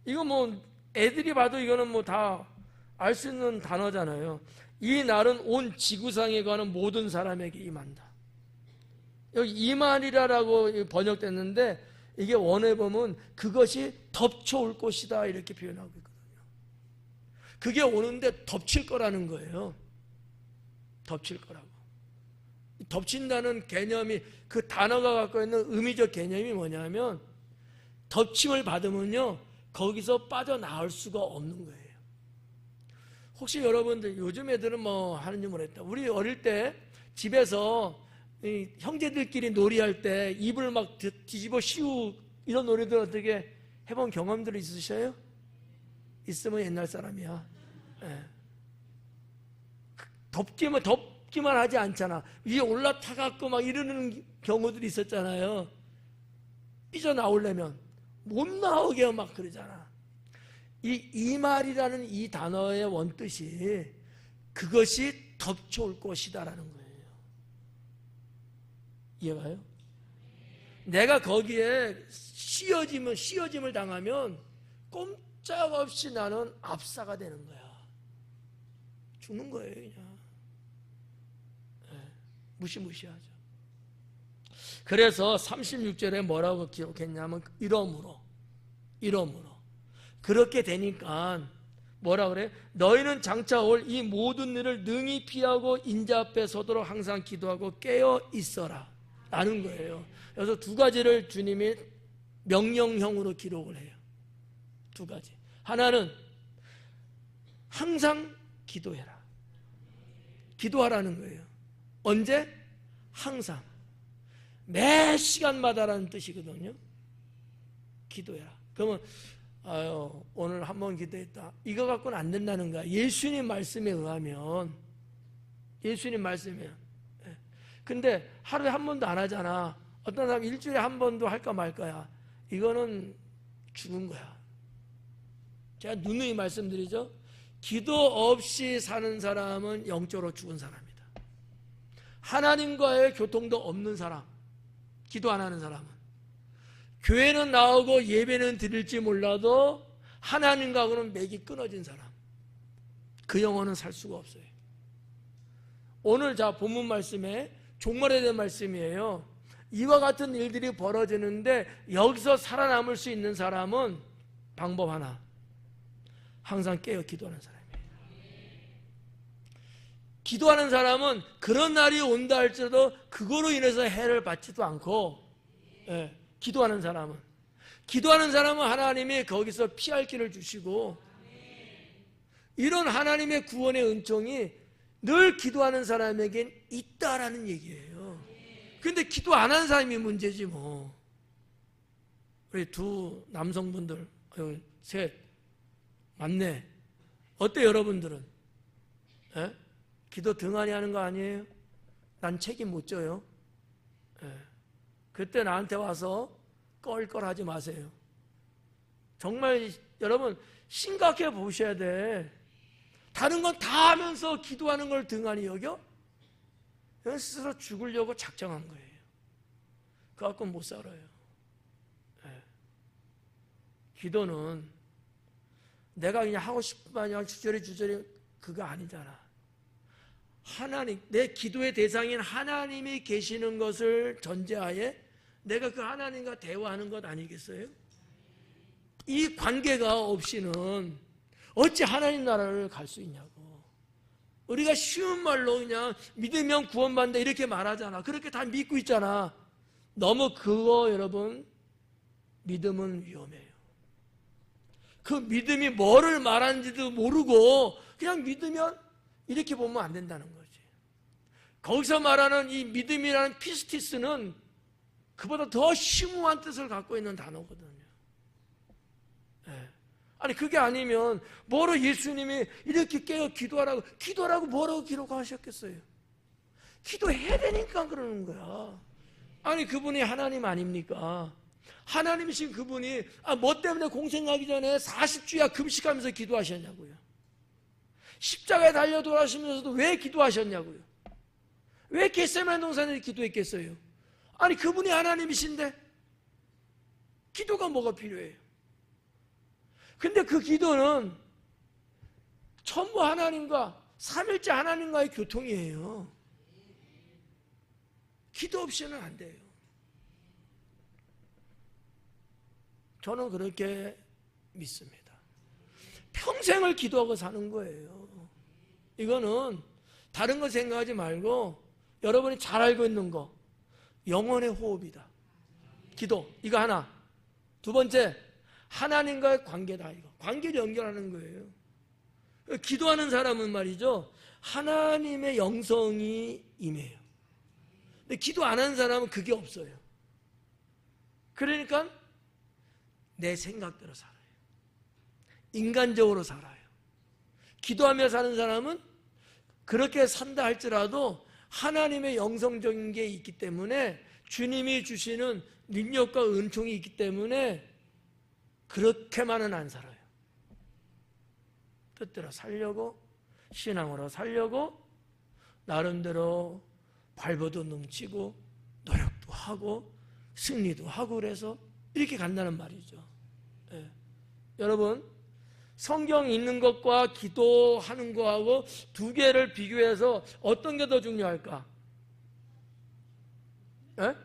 이거 뭐 애들이 봐도 이거는 뭐 다 알 수 있는 단어잖아요. 이 날은 온 지구상에 관한 모든 사람에게 임한다. 여기 임하리라라고 번역됐는데 이게 원어에 보면 그것이 덮쳐올 것이다 이렇게 표현하고 있거든요. 그게 오는데 덮칠 거라는 거예요. 덮칠 거라고. 덮친다는 개념이 그 단어가 갖고 있는 의미적 개념이 뭐냐면 덮침을 받으면요 거기서 빠져나올 수가 없는 거예요. 혹시 여러분들 요즘 애들은 뭐 하는지 모르겠다. 우리 어릴 때 집에서 형제들끼리 놀이할 때 이불 막 뒤집어 씌우 이런 놀이들 어떻게 해본 경험들 있으셔요? 있으면 옛날 사람이야. 네. 덮기만 하지 않잖아. 위에 올라타갖고 막 이러는 경우들이 있었잖아요. 삐져나오려면 못 나오게 막 그러잖아. 이 말이라는 이 단어의 원뜻이 그것이 덮쳐올 것이다라는 거예요. 이해가요? 내가 거기에 씌어짐을 당하면 꼼짝없이 나는 압사가 되는 거야. 죽는 거예요, 그냥. 네, 무시무시하죠. 그래서 36절에 뭐라고 기록했냐면 이러므로 그렇게 되니까 뭐라 그래? 너희는 장차 올 이 모든 일을 능히 피하고 인자 앞에 서도록 항상 기도하고 깨어 있어라 라는 거예요. 그래서 두 가지를 주님이 명령형으로 기록을 해요. 두 가지. 하나는 항상 기도해라. 기도하라는 거예요. 언제? 항상. 매 시간마다라는 뜻이거든요. 기도해라. 그러면 오늘 한 번 기도했다. 이거 갖고는 안 된다는 거야. 예수님 말씀에 의하면. 예수님 말씀에. 근데 하루에 한 번도 안 하잖아. 어떤 사람 일주일에 한 번도 할까 말까야. 이거는 죽은 거야. 제가 누누이 말씀드리죠. 기도 없이 사는 사람은 영적으로 죽은 사람이다. 하나님과의 교통도 없는 사람, 기도 안 하는 사람은 교회는 나오고 예배는 드릴지 몰라도 하나님과는 맥이 끊어진 사람, 그 영혼은 살 수가 없어요. 오늘 자 본문 말씀에 종말에 대한 말씀이에요. 이와 같은 일들이 벌어지는데 여기서 살아남을 수 있는 사람은 방법 하나, 항상 깨어 기도하는 사람이에요. 기도하는 사람은 그런 날이 온다 할지라도 그거로 인해서 해를 받지도 않고, 기도하는 사람은 하나님이 거기서 피할 길을 주시고, 이런 하나님의 구원의 은총이 늘 기도하는 사람에겐 있다라는 얘기예요. 근데 기도 안 하는 사람이 문제지 뭐. 우리 두 남성분들, 셋, 맞네. 어때 여러분들은? 기도 등한히 하는 거 아니에요? 난 책임 못 져요. 그때 나한테 와서 껄껄하지 마세요. 정말 여러분 심각해 보셔야 돼. 다른 건 다 하면서 기도하는 걸 등한히 여겨? 스스로 죽으려고 작정한 거예요. 그거 갖고는 못 살아요. 기도는 내가 그냥 하고 싶은 마냥 주저리 그거 아니잖아. 하나님, 내 기도의 대상인 하나님이 계시는 것을 전제하에 내가 그 하나님과 대화하는 것 아니겠어요? 이 관계가 없이는 어찌 하나님 나라를 갈 수 있냐고. 우리가 쉬운 말로 그냥 믿으면 구원받는다 이렇게 말하잖아. 그렇게 다 믿고 있잖아. 너무 그거 여러분, 믿음은 위험해요. 그 믿음이 뭐를 말하는지도 모르고 그냥 믿으면 이렇게 보면 안 된다는 거지. 거기서 말하는 이 믿음이라는 피스티스는 그보다 더 심오한 뜻을 갖고 있는 단어거든요. 아니 그게 아니면 뭐로 예수님이 이렇게 깨어 기도하라고 뭐라고 기록하셨겠어요? 기도해야 되니까 그러는 거야. 아니 그분이 하나님 아닙니까? 하나님이신 그분이 뭐 때문에 공생하기 전에 40주야 금식하면서 기도하셨냐고요. 십자가에 달려 돌아가시면서도 왜 기도하셨냐고요. 왜 겟세마네 동산에 기도했겠어요? 아니 그분이 하나님이신데 기도가 뭐가 필요해요? 근데 그 기도는 전부 하나님과 삼일째 하나님과의 교통이에요. 기도 없이는 안 돼요. 저는 그렇게 믿습니다. 평생을 기도하고 사는 거예요. 이거는 다른 거 생각하지 말고 여러분이 잘 알고 있는 거, 영혼의 호흡이다. 기도, 이거 하나. 두 번째, 하나님과의 관계다. 이거 관계를 연결하는 거예요. 기도하는 사람은 말이죠, 하나님의 영성이 임해요. 근데 기도 안 하는 사람은 그게 없어요. 그러니까 내 생각대로 살아요. 인간적으로 살아요. 기도하며 사는 사람은 그렇게 산다 할지라도 하나님의 영성적인 게 있기 때문에, 주님이 주시는 능력과 은총이 있기 때문에 그렇게만은 안 살아요. 뜻대로 살려고, 신앙으로 살려고 나름대로 발버도 넘치고 노력도 하고 승리도 하고 그래서 이렇게 간다는 말이죠. 예. 여러분, 성경 읽는 것과 기도하는 거하고 두 개를 비교해서 어떤 게 더 중요할까? 예?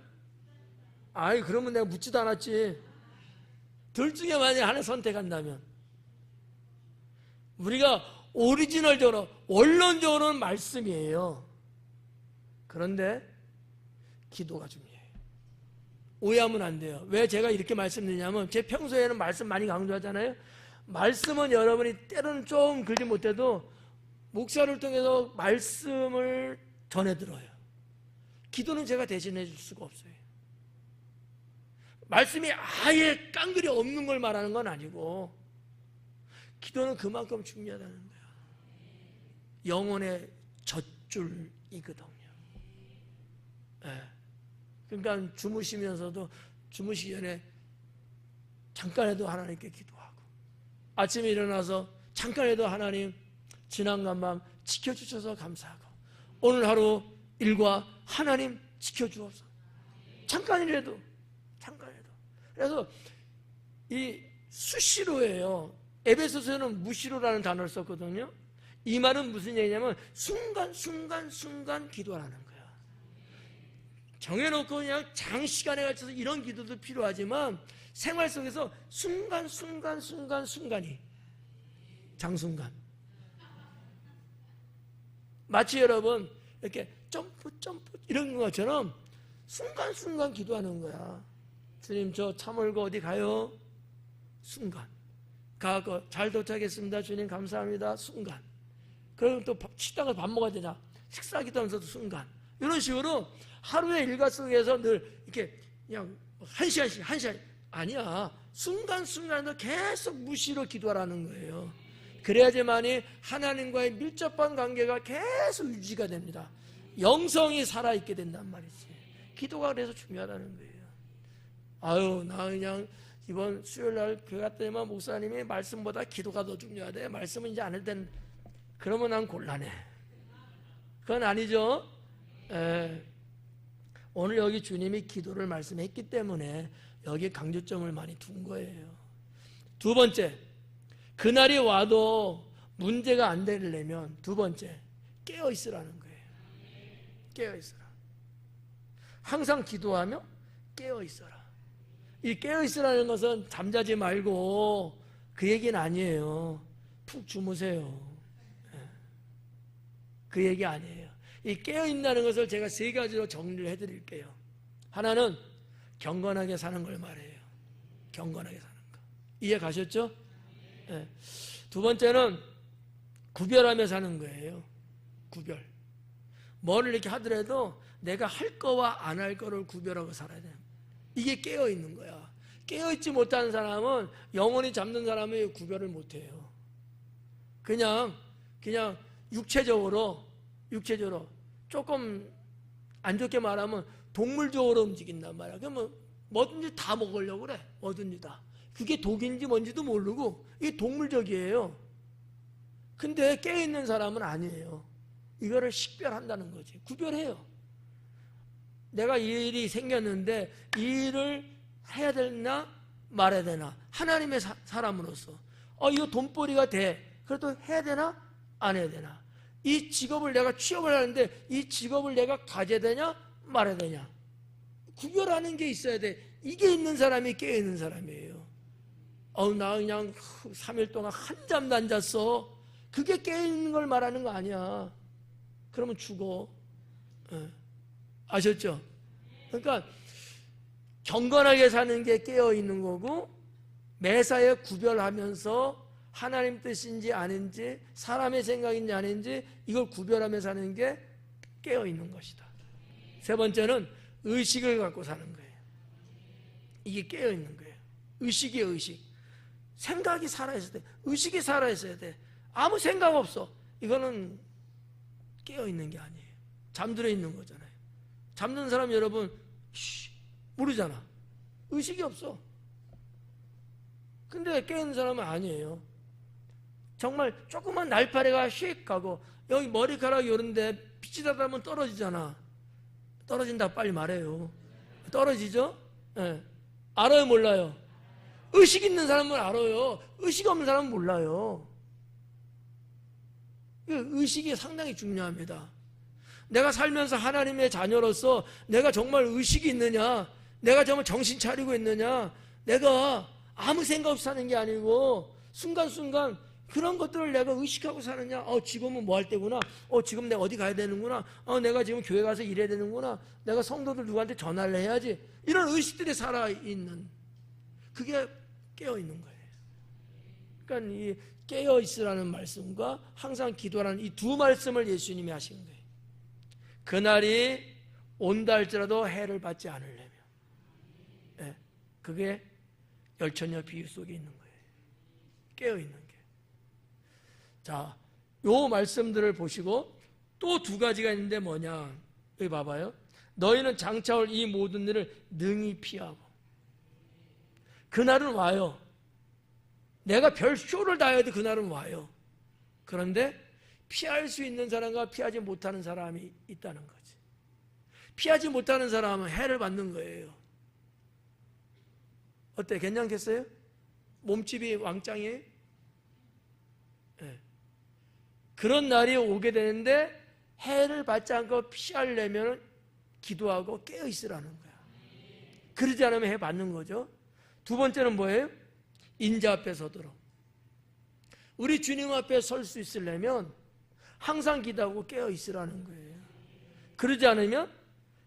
아이, 그러면 내가 묻지도 않았지. 둘 중에 만약 하나 선택한다면, 우리가 오리지널적으로 원론적으로는 말씀이에요. 그런데 기도가 중요해요. 오해하면 안 돼요. 왜 제가 이렇게 말씀드리냐면, 제 평소에는 말씀 많이 강조하잖아요. 말씀은 여러분이 때로는 좀 그러지 못해도 목사를 통해서 말씀을 전해들어요. 기도는 제가 대신해 줄 수가 없어요. 말씀이 아예 깡그리 없는 걸 말하는 건 아니고, 기도는 그만큼 중요하다는 거야. 영혼의 젖줄이거든요. 네. 그러니까 주무시면서도, 주무시기 전에 잠깐이라도 하나님께 기도하고, 아침에 일어나서 잠깐이라도 하나님, 지난간 밤 지켜주셔서 감사하고, 오늘 하루 일과 하나님 지켜주옵소서. 잠깐이라도. 그래서 이 수시로예요. 에베소서에는 무시로라는 단어를 썼거든요. 이 말은 무슨 얘기냐면 순간 기도하는 거야. 정해놓고 그냥 장시간에 걸쳐서 이런 기도도 필요하지만, 생활 속에서 순간이 장순간. 마치 여러분 이렇게 점프 이런 것처럼 순간 기도하는 거야. 주님, 저 차 몰고 어디 가요? 순간. 가고 잘 도착했습니다. 주님 감사합니다. 순간. 그리고 또 식당을 밥 먹어야 되냐? 식사 기도하면서도 순간. 이런 식으로 하루의 일과 속에서 늘 이렇게 그냥 한 시간씩 아니야. 순간순간도 계속 무시로 기도하라는 거예요. 그래야지만이 하나님과의 밀접한 관계가 계속 유지가 됩니다. 영성이 살아있게 된단 말이지. 기도가 그래서 중요하다는 거예요. 아유, 나 그냥 이번 수요일날 교회 갔더니만 목사님이 말씀보다 기도가 더 중요하대. 말씀은 이제 안 해도 되는. 그러면 난 곤란해. 그건 아니죠. 오늘 여기 주님이 기도를 말씀했기 때문에 여기 강조점을 많이 둔 거예요. 두 번째, 그날이 와도 문제가 안 되려면 두 번째, 깨어 있으라는 거예요. 깨어 있으라. 항상 기도하며 깨어 있어라. 이 깨어 있으라는 것은 잠자지 말고 그 얘기는 아니에요. 푹 주무세요. 그 얘기 아니에요. 이 깨어 있다는 것을 제가 세 가지로 정리를 해드릴게요. 하나는 경건하게 사는 걸 말해요. 경건하게 사는 거. 이해 가셨죠? 네. 두 번째는 구별하며 사는 거예요. 구별. 뭐를 이렇게 하더라도 내가 할 거와 안 할 거를 구별하고 살아야 돼요. 이게 깨어있는 거야. 깨어있지 못하는 사람은, 영혼이 잠든 사람은 구별을 못해요. 그냥 육체적으로 조금 안 좋게 말하면 동물적으로 움직인단 말이야. 그러면 뭐든지 다 먹으려고 그래. 뭐든지 다. 그게 독인지 뭔지도 모르고 이게 동물적이에요. 근데 깨어있는 사람은 아니에요. 이거를 식별한다는 거지. 구별해요. 내가 이 일이 생겼는데 이 일을 해야 되나 말아야 되나. 하나님의 사람으로서 이거 돈벌이가 돼. 그래도 해야 되나 안 해야 되나. 이 직업을 내가 취업을 하는데 이 직업을 내가 가져야 되냐 말아야 되냐. 구별하는 게 있어야 돼. 이게 있는 사람이 깨어있는 사람이에요. 나 그냥 3일 동안 한 잠도 안 잤어. 그게 깨어있는 걸 말하는 거 아니야. 그러면 죽어. 아셨죠? 그러니까 경건하게 사는 게 깨어있는 거고, 매사에 구별하면서 하나님 뜻인지 아닌지 사람의 생각인지 아닌지 이걸 구별하며 사는 게 깨어있는 것이다. 세 번째는 의식을 갖고 사는 거예요. 이게 깨어있는 거예요. 의식이에요. 의식. 생각이 살아있어야 돼. 의식이 살아있어야 돼. 아무 생각 없어. 이거는 깨어있는 게 아니에요. 잠들어 있는 거잖아요. 잠든 사람 여러분 모르잖아. 의식이 없어. 근데 깨어있는 사람은 아니에요. 정말 조그만 날파리가 휙 가고 여기 머리카락 요런데 빛이 닿으면 떨어지잖아. 떨어진다 빨리 말해요. 떨어지죠? 네. 알아요 몰라요? 의식 있는 사람은 알아요. 의식 없는 사람은 몰라요. 의식이 상당히 중요합니다. 내가 살면서 하나님의 자녀로서 내가 정말 의식이 있느냐, 내가 정말 정신 차리고 있느냐, 내가 아무 생각 없이 사는 게 아니고 순간순간 그런 것들을 내가 의식하고 사느냐. 지금은 뭐 할 때구나. 지금 내가 어디 가야 되는구나. 내가 지금 교회 가서 일해야 되는구나. 내가 성도들 누구한테 전화를 해야지. 이런 의식들이 살아있는, 그게 깨어있는 거예요. 그러니까 이 깨어있으라는 말씀과 항상 기도라는 이 두 말씀을 예수님이 하신 거예요. 그날이 온다 할지라도 해를 받지 않으려면. 네, 그게 열천녀 비유 속에 있는 거예요. 깨어있는 게. 자, 요 말씀들을 보시고 또 두 가지가 있는데 뭐냐. 여기 봐봐요. 너희는 장차 올 이 모든 일을 능히 피하고. 그날은 와요. 내가 별 쇼를 다 해도 그날은 와요. 그런데 피할 수 있는 사람과 피하지 못하는 사람이 있다는 거지. 피하지 못하는 사람은 해를 받는 거예요. 어때? 괜찮겠어요? 몸집이 왕짱이에요? 네. 그런 날이 오게 되는데 해를 받지 않고 피하려면 기도하고 깨어있으라는 거야. 그러지 않으면 해 받는 거죠. 두 번째는 뭐예요? 인자 앞에 서도록. 우리 주님 앞에 설 수 있으려면 항상 기도하고 깨어있으라는 거예요. 그러지 않으면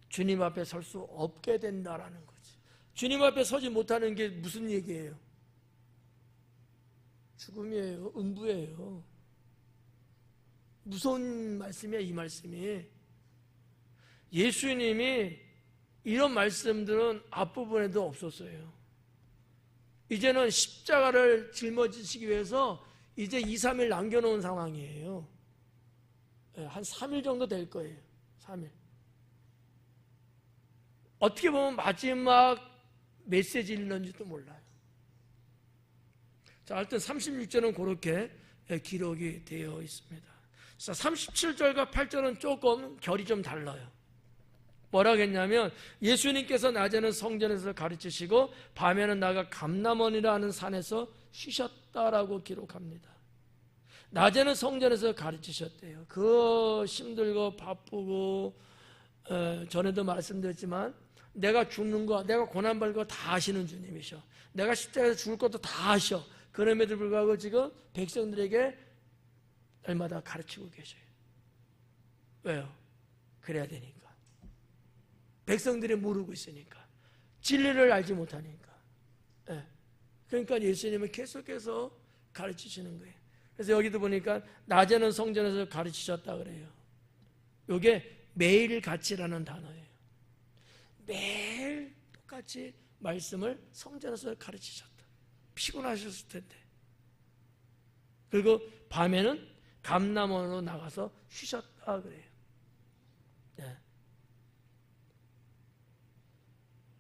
주님 앞에 설 수 없게 된다라는 거지. 주님 앞에 서지 못하는 게 무슨 얘기예요? 죽음이에요. 음부예요. 무서운 말씀이야, 이 말씀이. 예수님이 이런 말씀들은 앞부분에도 없었어요. 이제는 십자가를 짊어지시기 위해서 이제 2, 3일 남겨놓은 상황이에요. 한 3일 정도 될 거예요. 3일. 어떻게 보면 마지막 메시지일런지도 몰라요. 자, 하여튼 36절은 그렇게 기록이 되어 있습니다. 자, 37절과 8절은 조금 결이 좀 달라요. 뭐라고 했냐면 예수님께서 낮에는 성전에서 가르치시고 밤에는 나가 감람원이라 하는 산에서 쉬셨다라고 기록합니다. 낮에는 성전에서 가르치셨대요. 그 힘들고 바쁘고 전에도 말씀드렸지만 내가 죽는 거, 내가 고난받을 거 다 아시는 주님이셔. 내가 십자가에서 죽을 것도 다 아셔. 그럼에도 불구하고 지금 백성들에게 날마다 가르치고 계셔요. 왜요? 그래야 되니까. 백성들이 모르고 있으니까. 진리를 알지 못하니까. 그러니까 예수님은 계속해서 가르치시는 거예요. 그래서 여기도 보니까 낮에는 성전에서 가르치셨다 그래요. 이게 매일같이라는 단어예요. 매일 똑같이 말씀을 성전에서 가르치셨다. 피곤하셨을 텐데. 그리고 밤에는 감람원으로 나가서 쉬셨다 그래요.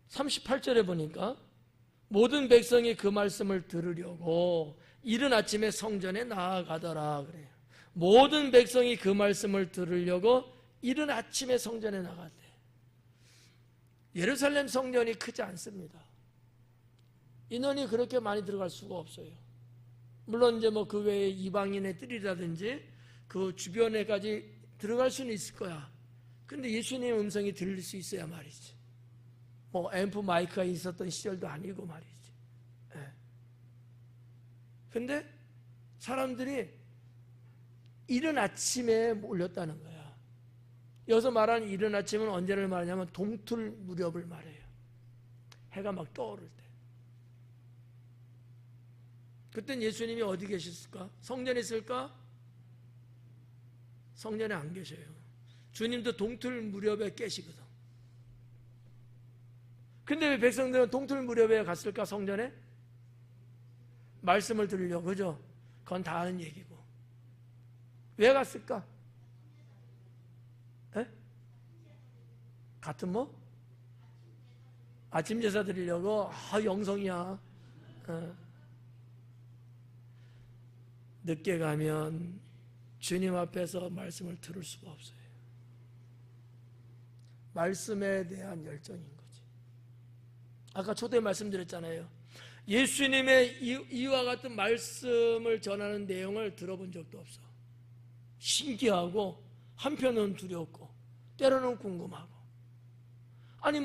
38절에 보니까 모든 백성이 그 말씀을 들으려고 이른 아침에 성전에 나아가더라 그래요. 모든 백성이 그 말씀을 들으려고 이른 아침에 성전에 나갔대. 예루살렘 성전이 크지 않습니다. 인원이 그렇게 많이 들어갈 수가 없어요. 물론 이제 뭐 그 외에 이방인의 뜰이라든지 그 주변에까지 들어갈 수는 있을 거야. 근데 예수님의 음성이 들릴 수 있어야 말이지. 뭐 앰프 마이크가 있었던 시절도 아니고 말이지. 근데 사람들이 이른 아침에 몰렸다는 거야. 여기서 말하는 이른 아침은 언제를 말하냐면 동틀 무렵을 말해요. 해가 막 떠오를 때. 그땐 예수님이 어디 계셨을까? 성전에 있을까? 성전에 안 계셔요. 주님도 동틀 무렵에 깨시거든. 근데 왜 백성들은 동틀 무렵에 갔을까? 성전에? 말씀을 들으려고, 그죠? 그건 다 아는 얘기고. 왜 갔을까? 에? 같은 뭐? 아침 제사 드리려고? 영성이야. 늦게 가면 주님 앞에서 말씀을 들을 수가 없어요. 말씀에 대한 열정인 거지. 아까 초대 말씀드렸잖아요. 예수님의 이와 같은 말씀을 전하는 내용을 들어본 적도 없어. 신기하고 한편은 두렵고 때로는 궁금하고. 아니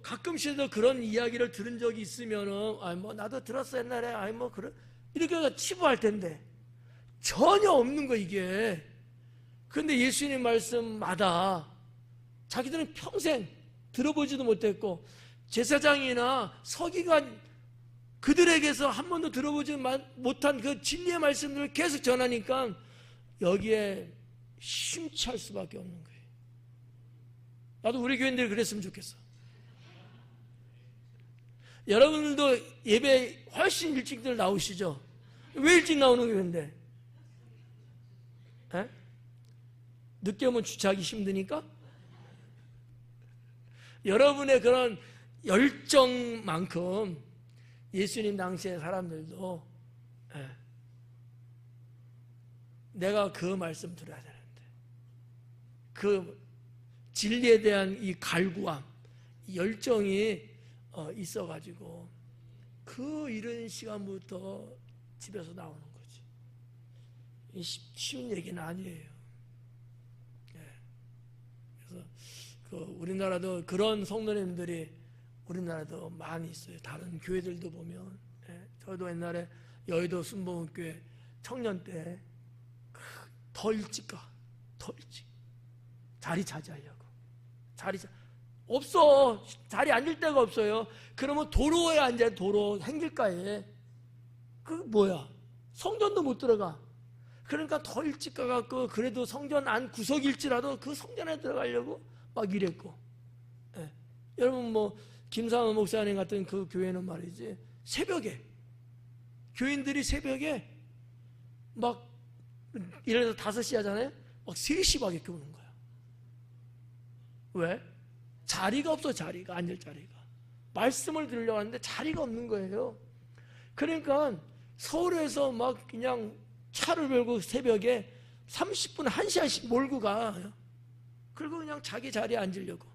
가끔씩도 그런 이야기를 들은 적이 있으면은 나도 들었어 옛날에 이렇게 치부할 텐데 전혀 없는 거 이게. 그런데 예수님 말씀마다 자기들은 평생 들어보지도 못했고 제사장이나 서기관 그들에게서 한 번도 들어보지 못한 그 진리의 말씀들을 계속 전하니까 여기에 심취할 수밖에 없는 거예요. 나도 우리 교인들이 그랬으면 좋겠어. 여러분들도 예배 훨씬 일찍들 나오시죠? 왜 일찍 나오는 거예요, 근데? 에? 늦게 오면 주차하기 힘드니까? 여러분의 그런 열정만큼 예수님 당시의 사람들도 내가 그 말씀 들어야 되는데 그 진리에 대한 이 갈구함, 이 열정이 있어가지고 그 이른 시간부터 집에서 나오는 거지. 쉬운 얘기는 아니에요. 그래서 우리나라도 그런 성도님들이 우리나라도 많이 있어요. 다른 교회들도 보면. 저도 옛날에 여의도 순복음교회 청년 때 더 일찍 가. 더 일찍. 자리 차지하려고. 없어. 자리 앉을 데가 없어요. 그러면 도로에 앉아요. 도로 행길가에. 뭐야? 성전도 못 들어가. 그러니까 더 일찍 가갖고 그래도 성전 안 구석일지라도 그 성전에 들어가려고 막 이랬고. 여러분 김상원 목사님 같은 그 교회는 말이지 새벽에 교인들이 새벽에 막 예를 들어 5시 하잖아요. 막 3시 막 이렇게 오는 거야. 왜? 자리가 없어. 자리가 앉을 자리가. 말씀을 들으려고 하는데 자리가 없는 거예요. 그러니까 서울에서 막 그냥 차를 몰고 새벽에 30분 1시간씩 몰고 가. 그리고 그냥 자기 자리에 앉으려고.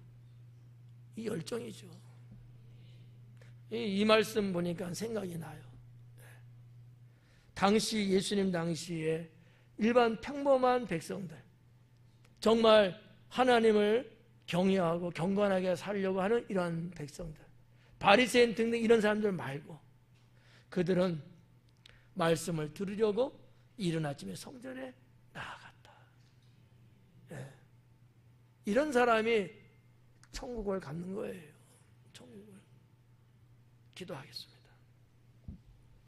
이 열정이죠. 이 말씀 보니까 생각이 나요. 당시 예수님 당시에 일반 평범한 백성들, 정말 하나님을 경외하고 경건하게 살려고 하는 이런 백성들, 바리새인 등등 이런 사람들 말고 그들은 말씀을 들으려고 이른 아침에 성전에 나아갔다. 이런 사람이 천국을 갖는 거예요. 천국을. 기도하겠습니다.